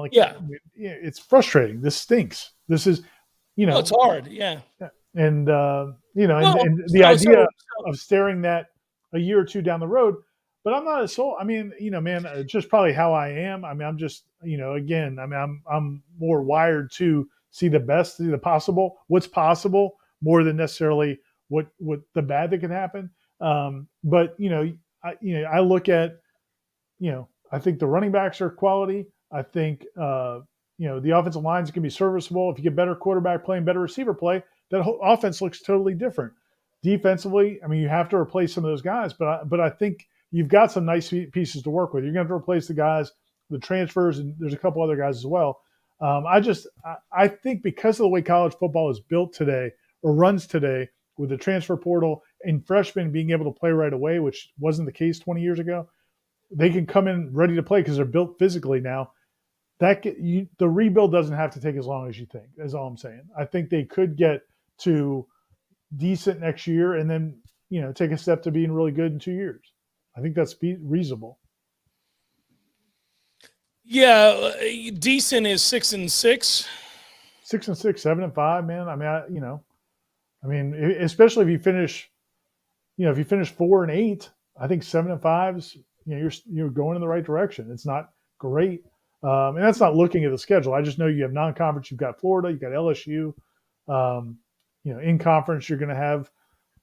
it's frustrating. This stinks. This is, it's hard. Yeah. And and the idea of staring that a year or two down the road. But I'm not a soul. I mean, man, just probably how I am. I mean, I'm just, again, I mean, I'm more wired to see the best, see the possible, what's possible, more than necessarily what the bad that can happen. But I look at, I think the running backs are quality. I think the offensive lines can be serviceable. If you get better quarterback play and better receiver play, that whole offense looks totally different. Defensively, I mean, you have to replace some of those guys, but I think you've got some nice pieces to work with. You're going to have to replace the guys, the transfers, and there's a couple other guys as well. I think because of the way college football is built today or runs today with the transfer portal and freshmen being able to play right away, which wasn't the case 20 years ago, they can come in ready to play because they're built physically now. The rebuild doesn't have to take as long as you think, is all I'm saying. I think they could get to decent next year and then, take a step to being really good in 2 years. I think that's reasonable. Yeah. Decent is 6-6. 6-6, 7-5, man. I mean, especially if you finish, if you finish 4-8, I think 7-5 is, you're going in the right direction. It's not great. And that's not looking at the schedule. I just know you have non-conference. You've got Florida. You've got LSU. In conference, you're going to have,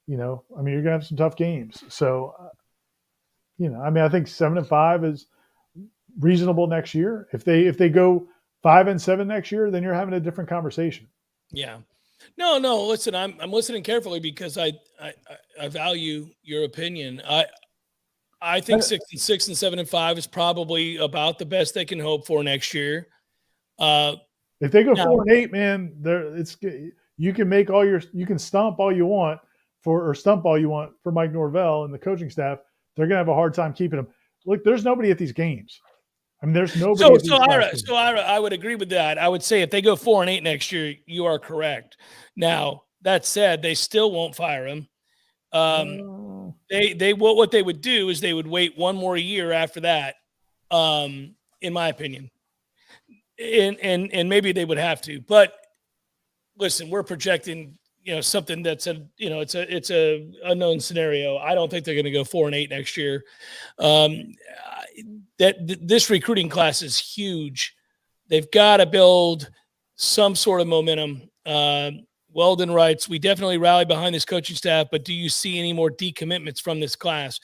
you're going to have some tough games. So, I think 7-5 is reasonable next year. If they go 5-7 next year, then you're having a different conversation. Yeah. No. Listen, I'm listening carefully because I value your opinion. I think 6-6 and 7-5 is probably about the best they can hope for next year. If they go 4-8, man, you can stump all you want for Mike Norvell and the coaching staff. They're going to have a hard time keeping him. Look, there's nobody at these games. I mean, there's nobody. So I would agree with that. I would say if they go 4-8 next year, you are correct. Now that said, they still won't fire him. What they would do is they would wait one more year after that, in my opinion, and maybe they would have to. But listen, we're projecting, something that's it's a unknown scenario. I don't think they're going to go 4-8 next year. This recruiting class is huge. They've got to build some sort of momentum. Weldon writes, we definitely rally behind this coaching staff, but do you see any more decommitments from this class?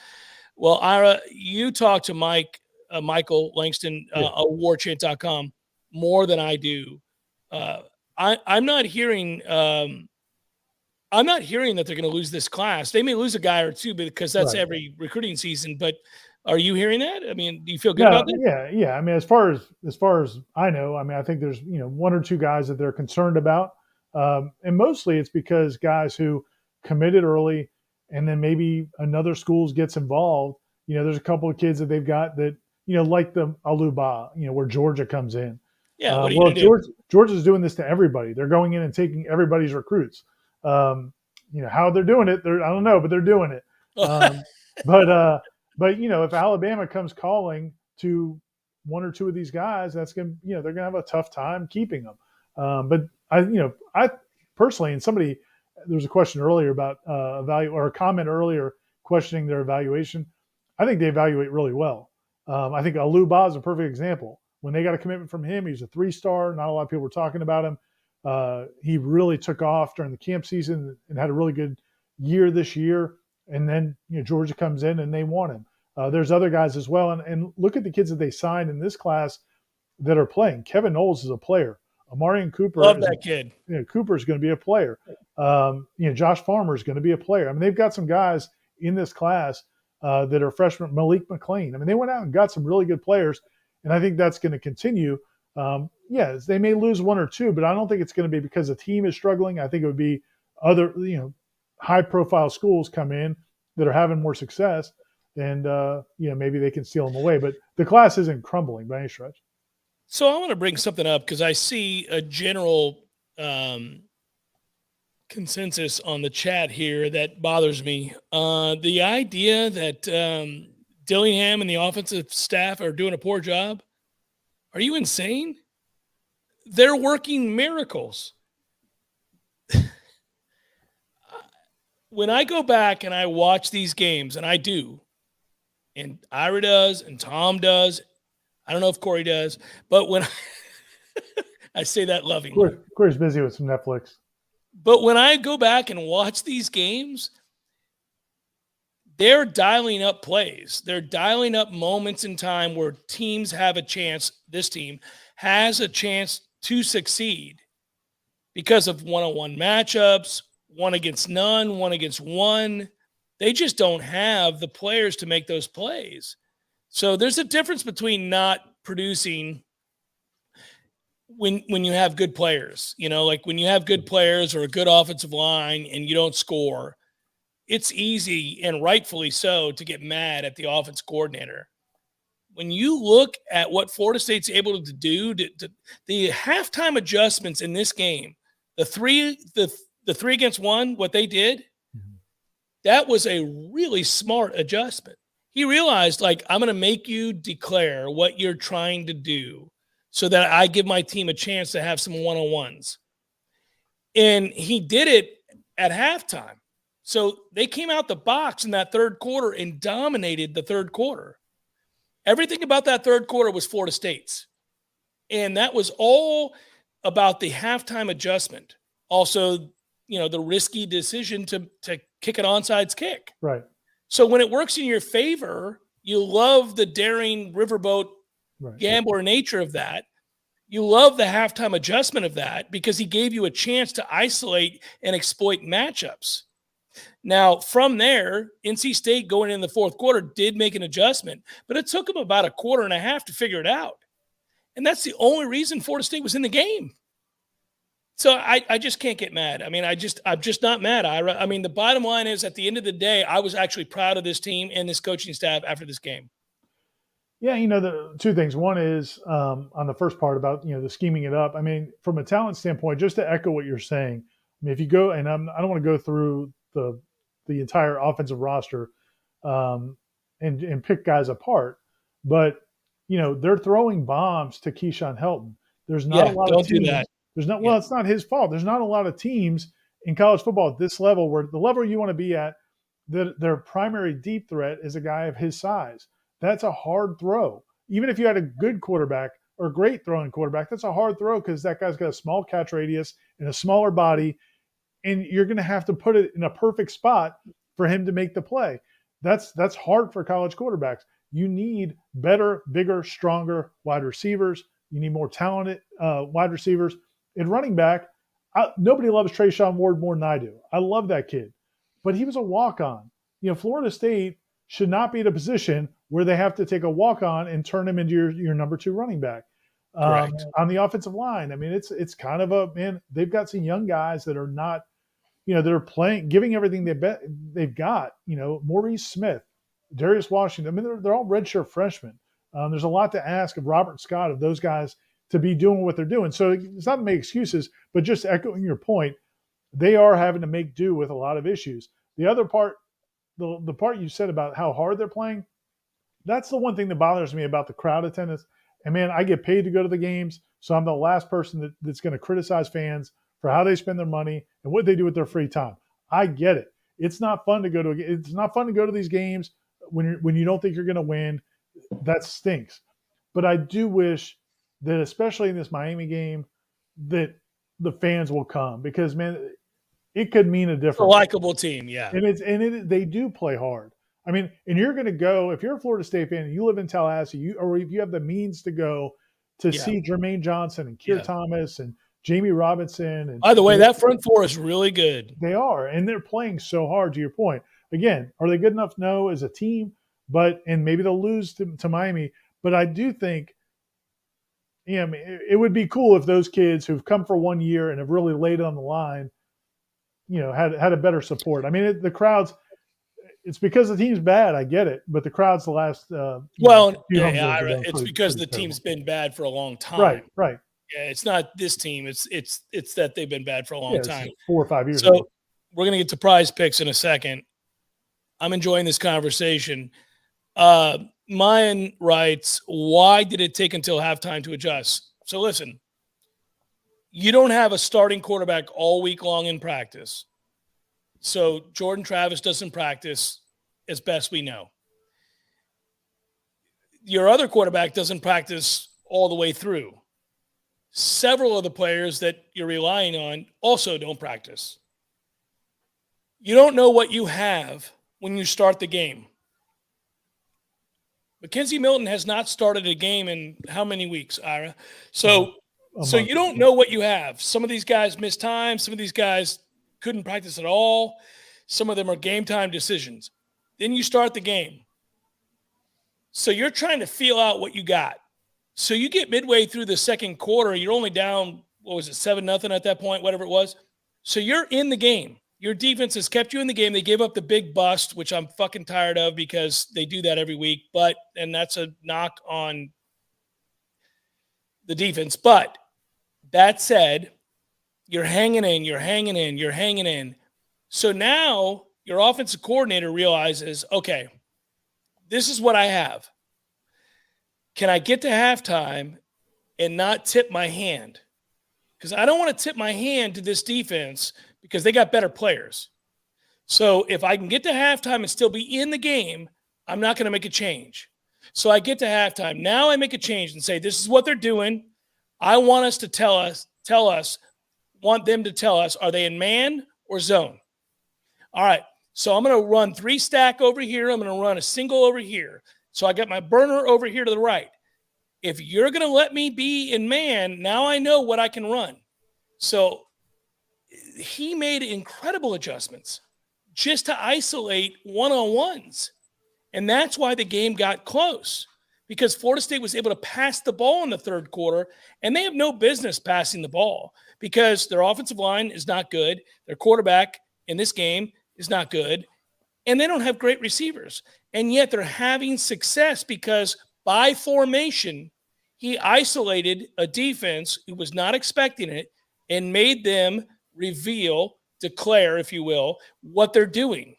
Well, Ira, you talk to Michael Langston of Warchant.com more than I do. I'm not hearing that they're going to lose this class. They may lose a guy or two because that's every recruiting season. But are you hearing that? I mean, do you feel good about that? Yeah. I mean, as far as I know, I mean, I think there's one or two guys that they're concerned about. And mostly it's because guys who committed early and then maybe another schools gets involved. There's a couple of kids that they've got that, like the Aluba, where Georgia comes in. Yeah. What are you do? Georgia's doing this to everybody. They're going in and taking everybody's recruits. How they're doing it, I don't know, but they're doing it. But if Alabama comes calling to one or two of these guys, that's going to, they're going to have a tough time keeping them. But I personally, and there was a question earlier about a comment earlier questioning their evaluation. I think they evaluate really well. I think Aluba is a perfect example. When they got a commitment from him, he's a 3-star. Not a lot of people were talking about him. He really took off during the camp season and had a really good year this year. And then Georgia comes in and they want him. There's other guys as well. And look at the kids that they signed in this class that are playing. Kevin Noles is a player. Amarian Cooper. Love that kid. Cooper is going to be a player. Josh Farmer is going to be a player. I mean, they've got some guys in this class that are freshmen. Malik McLean. I mean, they went out and got some really good players. And I think that's going to continue. Yes, they may lose one or two, but I don't think it's going to be because the team is struggling. I think it would be high profile schools come in that are having more success, and maybe they can steal them away. But the class isn't crumbling by any stretch. So I want to bring something up because I see a general consensus on the chat here that bothers me. The idea that Dillingham and the offensive staff are doing a poor job. Are you insane? They're working miracles. When I go back and I watch these games, and I do, and Ira does, and Tom does, I don't know if Corey does, but when I say that lovingly. Corey's busy with some Netflix. But when I go back and watch these games, they're dialing up plays. They're dialing up moments in time where teams have a chance. This team has a chance to succeed because of one-on-one matchups, one against none, one against one. They just don't have the players to make those plays. So there's a difference between not producing when you have good players, like when you have good players or a good offensive line and you don't score, it's easy, and rightfully so, to get mad at the offense coordinator. When you look at what Florida State's able to do, the halftime adjustments in this game, the three against one, what they did, that was a really smart adjustment. He realized, I'm going to make you declare what you're trying to do so that I give my team a chance to have some one-on-ones. And he did it at halftime. So they came out the box in that third quarter and dominated the third quarter. Everything about that third quarter was Florida State's. And that was all about the halftime adjustment. Also, the risky decision to kick an onside kick. Right. So when it works in your favor, you love the daring riverboat gambler nature of that. You love the halftime adjustment of that because he gave you a chance to isolate and exploit matchups. Now, from there, NC State going in the fourth quarter did make an adjustment, but it took them about a quarter and a half to figure it out. And that's the only reason Florida State was in the game. So I just can't get mad. I mean, I'm just not mad, Ira. I mean, the bottom line is, at the end of the day, I was actually proud of this team and this coaching staff after this game. Yeah, the two things. One is on the first part about, the scheming it up. I mean, from a talent standpoint, just to echo what you're saying, I mean, if you go, and I don't want to go through the entire offensive roster and pick guys apart, but, they're throwing bombs to Keyshawn Helton. There's not a lot of teams. Do that. There's not, well, it's not his fault. There's not a lot of teams in college football at this level, where the level you want to be at, their primary deep threat is a guy of his size. That's a hard throw. Even if you had a good quarterback or a great throwing quarterback, that's a hard throw because that guy's got a small catch radius and a smaller body, and you're going to have to put it in a perfect spot for him to make the play. That's hard for college quarterbacks. You need better, bigger, stronger wide receivers. You need more talented wide receivers. In running back, nobody loves Treyshawn Ward more than I do. I love that kid. But he was a walk-on. Florida State should not be in a position where they have to take a walk-on and turn him into your number two running back. On the offensive line, I mean, it's kind of they've got some young guys that are not, that are playing, giving everything they've got. Maurice Smith, Darius Washington. I mean, they're all redshirt freshmen. There's a lot to ask of Robert Scott, of those guys, to be doing what they're doing. So it's not to make excuses, but just echoing your point, they are having to make do with a lot of issues. The other part, the part you said about how hard they're playing, that's the one thing that bothers me about the crowd attendance. And man, I get paid to go to the games, so I'm the last person that's going to criticize fans for how they spend their money and what they do with their free time. I get it. It's not fun to go to these games when you don't think you're going to win. That stinks. But I do wish that, especially in this Miami game, that the fans will come, because man, it could mean a difference. A likable team, yeah. And they do play hard. I mean, and you're going to go, if you're a Florida State fan and you live in Tallahassee, or if you have the means to go to see Jermaine Johnson and Keir Thomas and Jamie Robinson. And by the way, that front four is really good. They are, and they're playing so hard, to your point. Again, are they good enough? No, as a team, and maybe they'll lose to Miami. But I do think, it would be cool if those kids who've come for 1 year and have really laid it on the line, had a better support. I mean, the crowds. It's because the team's bad. I get it, but the crowds the last few home games have been it's pretty, because pretty the team's terrible. been bad for a long time. Right. Yeah, it's not this team. It's that they've been bad for a long time. 4 or 5 years So ago. we're gonna get to prize picks in a second. I'm enjoying this conversation. Mayan writes, why did it take until halftime to adjust? So listen, you don't have a starting quarterback all week long in practice. So Jordan Travis doesn't practice as best we know. Your other quarterback doesn't practice all the way through. Several of the players that you're relying on also don't practice. You don't know what you have when you start the game. Mackenzie Milton has not started a game in how many weeks, Ira? So you don't know what you have. Some of these guys miss time. Some of these guys couldn't practice at all. Some of them are game time decisions. Then you start the game. So you're trying to feel out what you got. So you get midway through the second quarter, you're only down, 7-0 at that point, whatever it was. So you're in the game. Your defense has kept you in the game. They gave up the big bust, which I'm fucking tired of because they do that every week. And that's a knock on the defense. But that said, you're hanging in. So now your offensive coordinator realizes, okay, this is what I have. Can I get to halftime and not tip my hand? Because I don't want to tip my hand to this defense because they got better players. So if I can get to halftime and still be in the game, I'm not going to make a change. So I get to halftime. Now I make a change and say, this is what they're doing. I want us to want them to tell us, are they in man or zone? All right. So I'm going to run 3 stack over here. I'm going to run a single over here. So I got my burner over here to the right. If you're going to let me be in man, now I know what I can run. So he made incredible adjustments just to isolate one-on-ones. And that's why the game got close, because Florida State was able to pass the ball in the third quarter, and they have no business passing the ball because their offensive line is not good. Their quarterback in this game is not good, and they don't have great receivers. And yet they're having success because by formation, he isolated a defense who was not expecting it and made them declare, if you will, what they're doing.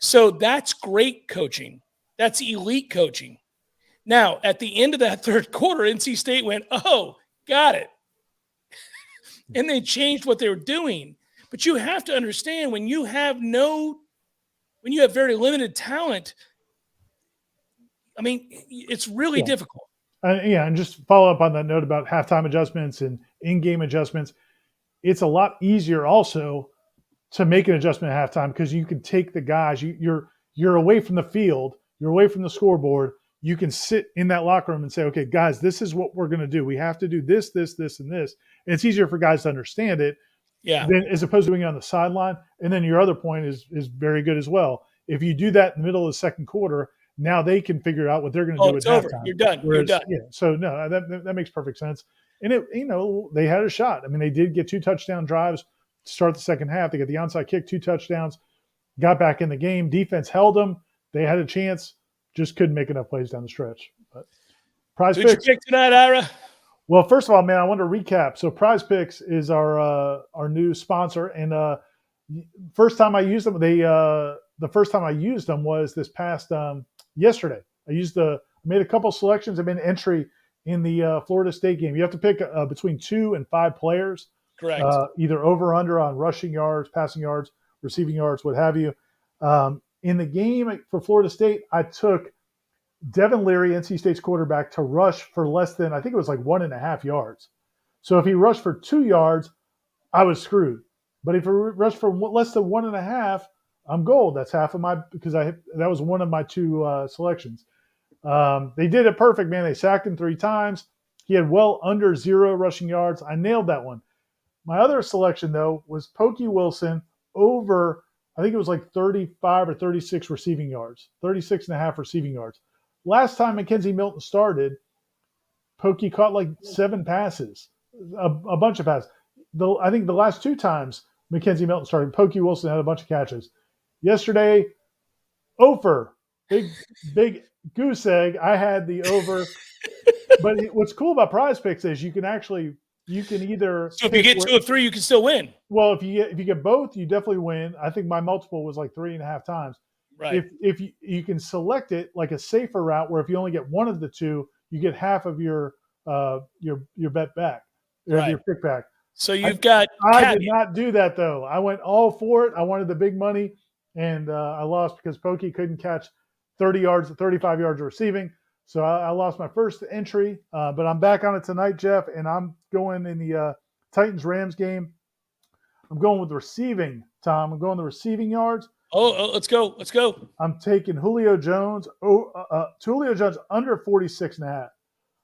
So that's great coaching. That's elite coaching. Now, at the end of that third quarter, NC State went, oh, got it. And they changed what they were doing. But you have to understand when you have very limited talent, I mean, it's really difficult. And just follow up on that note about halftime adjustments and in-game adjustments. It's a lot easier also to make an adjustment at halftime because you can take the guys. You're away from the field. You're away from the scoreboard. You can sit in that locker room and say, okay, guys, this is what we're going to do. We have to do this, this, this, and this. And it's easier for guys to understand it than as opposed to doing it on the sideline. And then your other point is very good as well. If you do that in the middle of the second quarter, now they can figure out what they're going to do at halftime. You're done. You're done. Yeah. So no, that makes perfect sense. And they had a shot. I mean, they did get 2 touchdown drives to start the second half. They got the onside kick, 2 touchdowns, got back in the game. Defense held them. They had a chance, just couldn't make enough plays down the stretch. But Prize Who'd Picks. you pick tonight, Ira? Well, first of all, man, I want to recap. So Prize Picks is our new sponsor, and first time I used them, the first time I used them was this past yesterday. I made a couple selections. I made an entry in the Florida State game. You have to pick between 2 and 5 players. Correct. Either over or under on rushing yards, passing yards, receiving yards, what have you. In the game for Florida State, I took Devin Leary, NC State's quarterback, to rush for less than, I think it was like 1.5 yards. So if he rushed for 2 yards, I was screwed. But if he rushed for less than 1.5, I'm gold. That's half of because that was one of my 2 selections. They did it perfect, man. They sacked him 3 times. He had well under 0 rushing yards. I nailed that one. My other selection, though, was Pokey Wilson over, I think it was like 35 or 36 receiving yards, 36.5 receiving yards. Last time Mackenzie Milton started, Pokey caught like 7 passes, a bunch of passes. I think the last 2 times Mackenzie Milton started. Pokey Wilson had a bunch of catches. Yesterday, Ofer, big goose egg. I had the over. But what's cool about Prize Picks is you can either So if you get 2 of 3, you can still win. Well, if you get both, you definitely win. I think my multiple was like 3.5 times. Right. If you can select it like a safer route where if you only get one of the two, you get half of your bet back, Right. your pick back. So you've got. I did not do that though. I went all for it. I wanted the big money, and I lost because Pokey couldn't catch 35 yards of receiving. So I lost my first entry, but I'm back on it tonight, Jeff, and I'm going in the Titans-Rams game. I'm going with receiving, Tom. I'm going the receiving yards. Oh, let's go. Let's go. I'm taking Julio Jones. Julio Jones under 46.5. I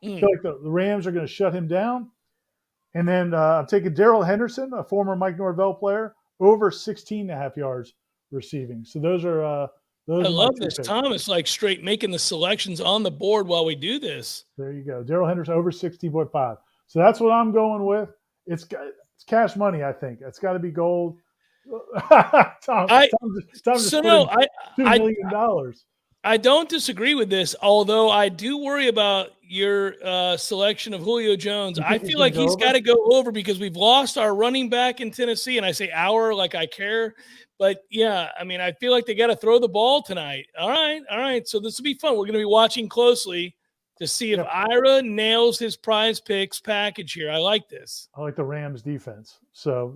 feel like the Rams are going to shut him down. And then I'm taking Darrell Henderson, a former Mike Norvell player, over 16.5 yards receiving. So those are those. I love this. Tom is like straight making the selections on the board while we do this. There you go. Darrell Henderson over 16.5. So that's what I'm going with. It's cash money, I think. It's got to be gold. Tom's just $2 million. I don't disagree with this, although I do worry about your selection of Julio Jones. I feel like he's got to go over because we've lost our running back in Tennessee, and I say our like I care. But, yeah, I mean, I feel like they got to throw the ball tonight. All right. So this will be fun. We're going to be watching closely to see if Ira nails his Prize Picks package here. I like this. I like the Rams defense. So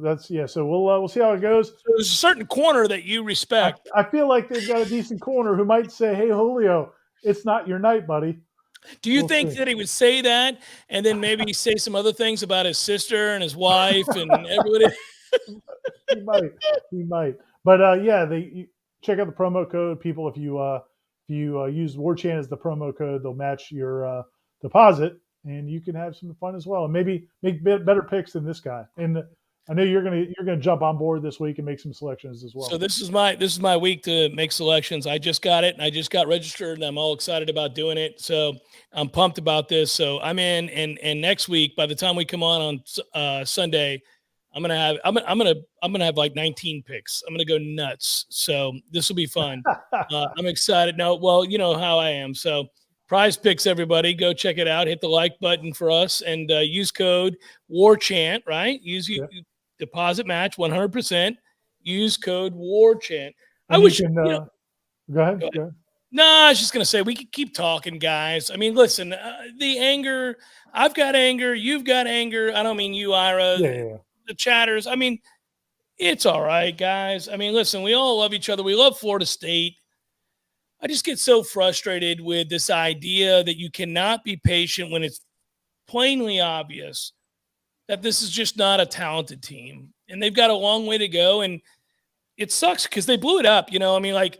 so we'll see how it goes. So there's a certain corner that you respect. I feel like they've got a decent corner who might say, hey, Julio, it's not your night, buddy. Do you think that he would say that and then maybe say some other things about his sister and his wife and everybody? He might. But check out the promo code, people. If you use Warchant as the promo code, they'll match your deposit, and you can have some fun as well, and maybe make better picks than this guy. And I know you're gonna jump on board this week and make some selections as well. So this is my week to make selections. I just got it, and I just got registered, and I'm all excited about doing it. So I'm pumped about this. So I'm in, and next week, by the time we come on Sunday, I'm gonna have like 19 picks. I'm gonna go nuts. So this will be fun. I'm excited. No, well, you know how I am. So Prize Picks, everybody, go check it out. Hit the like button for us and use code Warchant. Right? Deposit match 100%. Use code Warchant. I wish. Go ahead. No, I was just gonna say we could keep talking, guys. I mean, listen, the anger. I've got anger. You've got anger. I don't mean you, Ira. Yeah. The chatters. I mean, it's all right, guys. I mean, listen, we all love each other. We love Florida State. I just get so frustrated with this idea that you cannot be patient when it's plainly obvious that this is just not a talented team. And they've got a long way to go. And it sucks because they blew it up. You know, I mean, like,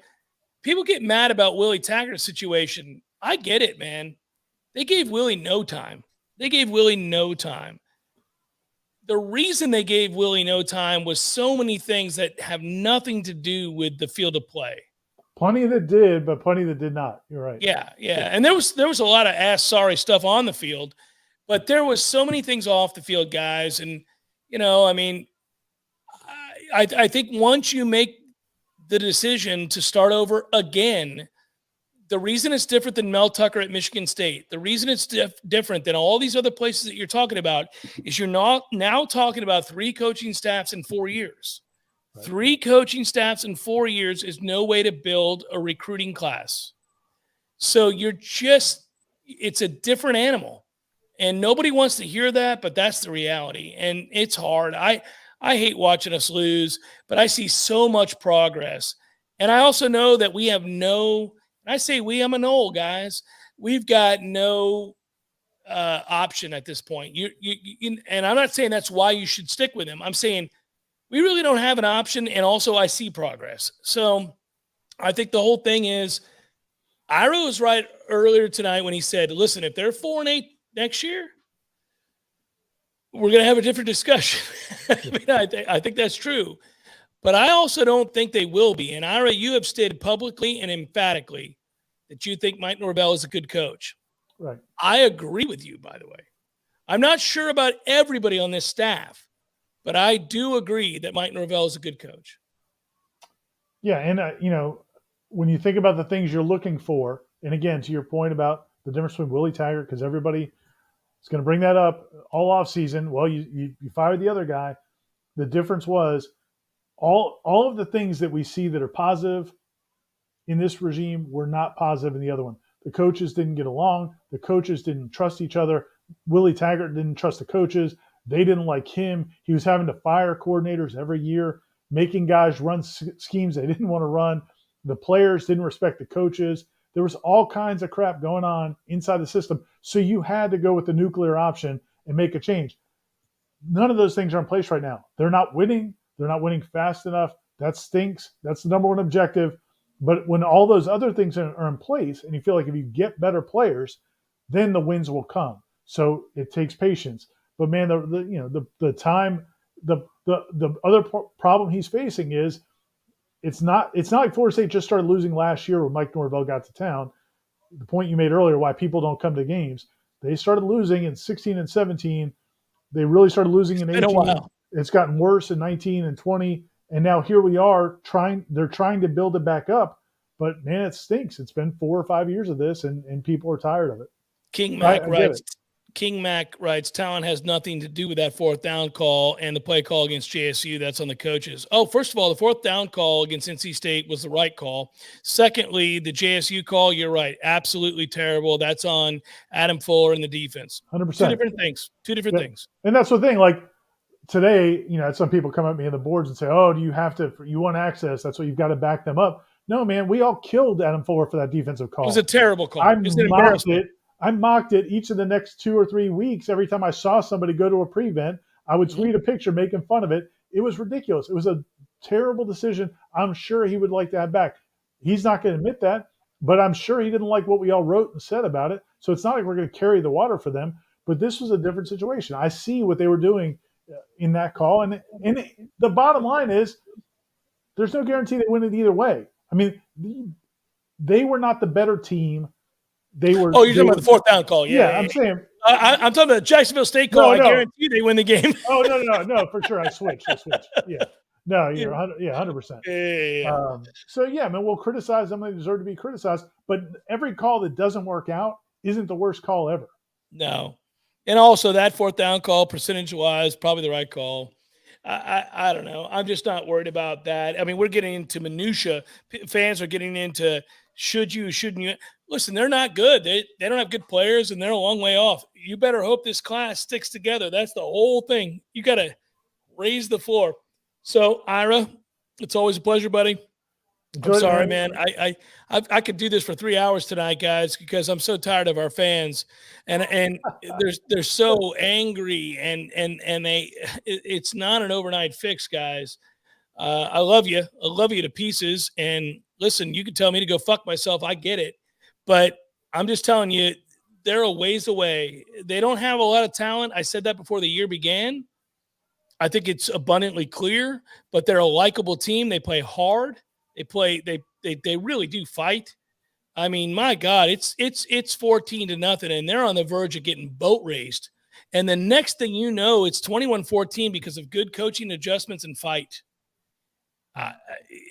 people get mad about Willie Taggart's situation. I get it, man. They gave Willie no time. The reason they gave Willie no time was so many things that have nothing to do with the field of play. Plenty that did, but plenty that did not. You're right. Yeah. And there was a lot of sorry stuff on the field, but there was so many things off the field, guys. And, you know, I mean, I think once you make the decision to start over again, the reason it's different than Mel Tucker at Michigan State, the reason it's different than all these other places that you're talking about is you're not now talking about 3 coaching staffs in 4 years. Right. 3 coaching staffs in 4 years is no way to build a recruiting class. So it's a different animal. And nobody wants to hear that, but that's the reality. And it's hard. I hate watching us lose, but I see so much progress. And I also know that we have I say I'm a Nole, guys. We've got no option at this point. And I'm not saying that's why you should stick with him. I'm saying we really don't have an option, and also I see progress. So I think the whole thing is Ira was right earlier tonight when he said, listen, if they're 4-8 next year, we're going to have a different discussion. I think that's true. But I also don't think they will be. And Ira, you have stated publicly and emphatically that you think Mike Norvell is a good coach. Right. I agree with you, by the way. I'm not sure about everybody on this staff, But I do agree that Mike Norvell is a good coach. Yeah, and when you think about the things you're looking for, and again, to your point about the difference between Willie Taggart, because everybody is going to bring that up all off season. Well, you fired the other guy. The difference was all of the things that we see that are positive in this regime were not positive in the other one. The coaches didn't get along. The coaches didn't trust each other. Willie Taggart didn't trust the coaches. They didn't like him. He was having to fire coordinators every year, making guys run schemes they didn't want to run. The players didn't respect the coaches. There was all kinds of crap going on inside the system. So you had to go with the nuclear option and make a change. None of those things are in place right now. They're not winning. They're not winning fast enough. That stinks. That's the number one objective. But when all those other things are in place, and you feel like if you get better players, then the wins will come. So it takes patience. But man, the time, the other problem he's facing is it's not like Florida State just started losing last year when Mike Norvell got to town. The point you made earlier, why people don't come to games, they started losing in 16 and 17. They really started losing in 18. It's gotten worse in 19 and 20. And now here we are they're trying to build it back up. But man, it stinks. It's been 4 or 5 years of this, and people are tired of it. King Mac writes, talent has nothing to do with that fourth down call and the play call against JSU. That's on the coaches. Oh, first of all, the fourth down call against NC State was the right call. Secondly, the JSU call, you're right, absolutely terrible. That's on Adam Fuller and the defense. 100%. Two different things. And that's the thing. Like today, some people come at me in the boards and say, "Oh, you want access? That's what you've got to back them up." No, man, we all killed Adam Fuller for that defensive call. It was a terrible call. I mocked it each of the next 2 or 3 weeks. Every time I saw somebody go to a prevent, I would tweet a picture making fun of it. It was ridiculous. It was a terrible decision. I'm sure he would like to have back. He's not going to admit that, but I'm sure he didn't like what we all wrote and said about it. So it's not like we're going to carry the water for them, but this was a different situation. I see what they were doing in that call. And the bottom line is there's no guarantee they win it either way. I mean, they were not the better team. You're talking about the fourth down call. Yeah, I'm saying. I'm talking about the Jacksonville State call. No. I guarantee they win the game. Oh, no, for sure. I switched. Yeah. No, you're 100%. Yeah. So, yeah, man, we'll criticize them. They deserve to be criticized. But every call that doesn't work out isn't the worst call ever. No. And also that fourth down call, percentage-wise, probably the right call. I don't know. I'm just not worried about that. I mean, we're getting into minutia. Fans are getting into should you, shouldn't you. Listen, they're not good. They don't have good players, and they're a long way off. You better hope this class sticks together. That's the whole thing. You got to raise the floor. So, Ira, it's always a pleasure, buddy. I'm sorry, man. I could do this for 3 hours tonight, guys, because I'm so tired of our fans, and they're so angry, and it's not an overnight fix, guys. I love you. I love you to pieces. And listen, you can tell me to go fuck myself. I get it, but I'm just telling you, they're a ways away. They don't have a lot of talent. I said that before the year began. I think it's abundantly clear, but they're a likable team. They play hard. They really do fight. I mean, my God, it's 14-0, and they're on the verge of getting boat raced. And the next thing you know, it's 21-14 because of good coaching adjustments and fight.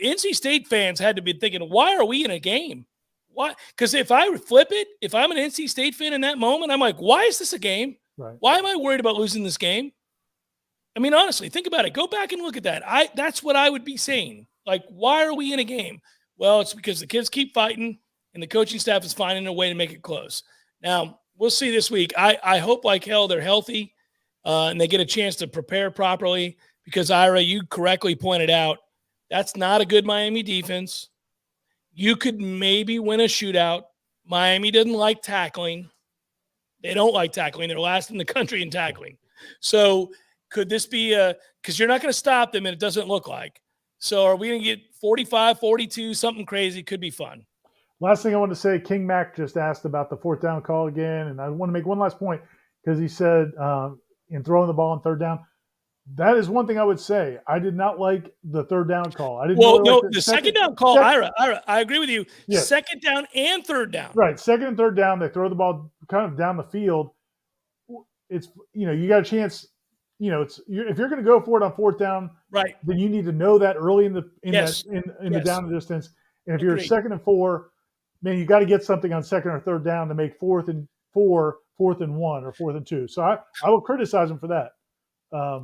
NC State fans had to be thinking, why are we in a game? Why? Because if I flip it, if I'm an NC State fan in that moment, I'm like, why is this a game? Right. Why am I worried about losing this game? I mean, honestly, think about it. Go back and look at that. That's what I would be saying. Like, why are we in a game? Well, it's because the kids keep fighting and the coaching staff is finding a way to make it close. Now, we'll see this week. I hope like hell they're healthy and they get a chance to prepare properly because, Ira, you correctly pointed out, that's not a good Miami defense. You could maybe win a shootout. Miami doesn't like tackling. They don't like tackling. They're last in the country in tackling. So could this be because you're not going to stop them and it doesn't look like. So are we going to get 45, 42, something crazy? Could be fun. Last thing I want to say, King Mac just asked about the fourth down call again. And I want to make one last point because he said in throwing the ball on third down, that is one thing I would say. I did not like the third down call. I didn't. Well, no, the second down call, Ira, I agree with you. Yes. Second down and third down. Right. Second and third down, they throw the ball kind of down the field. It's, you got a chance. if you're going to go for it on fourth down, Right. then you need to know that early in the Yes. the down and distance. And if you're Agreed. 2nd and 4, man, you got to get something on 2nd or 3rd down to make 4th and 4, 4th and 1, or 4th and 2. So I will criticize him for that.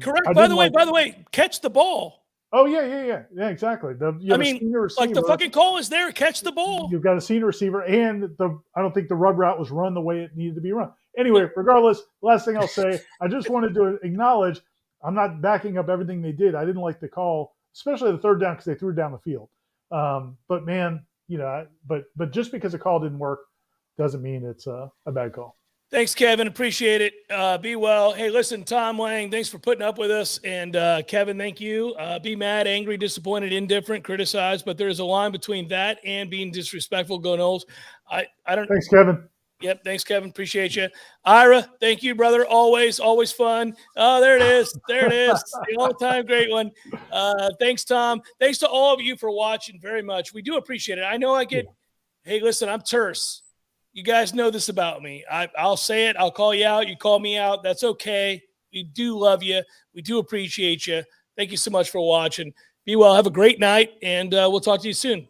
Correct. By the way, catch the ball. Oh yeah, exactly. Like the fucking call is there. Catch the ball. You've got a senior receiver, and I don't think the rub route was run the way it needed to be run. Anyway, regardless, last thing I'll say, I just wanted to acknowledge I'm not backing up everything they did. I didn't like the call, especially the 3rd down, because they threw down the field. But man, but just because a call didn't work doesn't mean it's a bad call. Thanks, Kevin. Appreciate it. Be well. Hey, listen, Tom Lang, thanks for putting up with us. And Kevin, thank you. Be mad, angry, disappointed, indifferent, criticized, but there's a line between that and being disrespectful. Go Noles. I don't. Thanks, Kevin. Yep. Thanks, Kevin. Appreciate you. Ira, thank you, brother. Always fun. Oh, there it is. There it is. The all-time great one. Thanks, Tom. Thanks to all of you for watching very much. We do appreciate it. I know hey, listen, I'm terse. You guys know this about me. I'll say it. I'll call you out. You call me out. That's okay. We do love you. We do appreciate you. Thank you so much for watching. Be well. Have a great night, and we'll talk to you soon.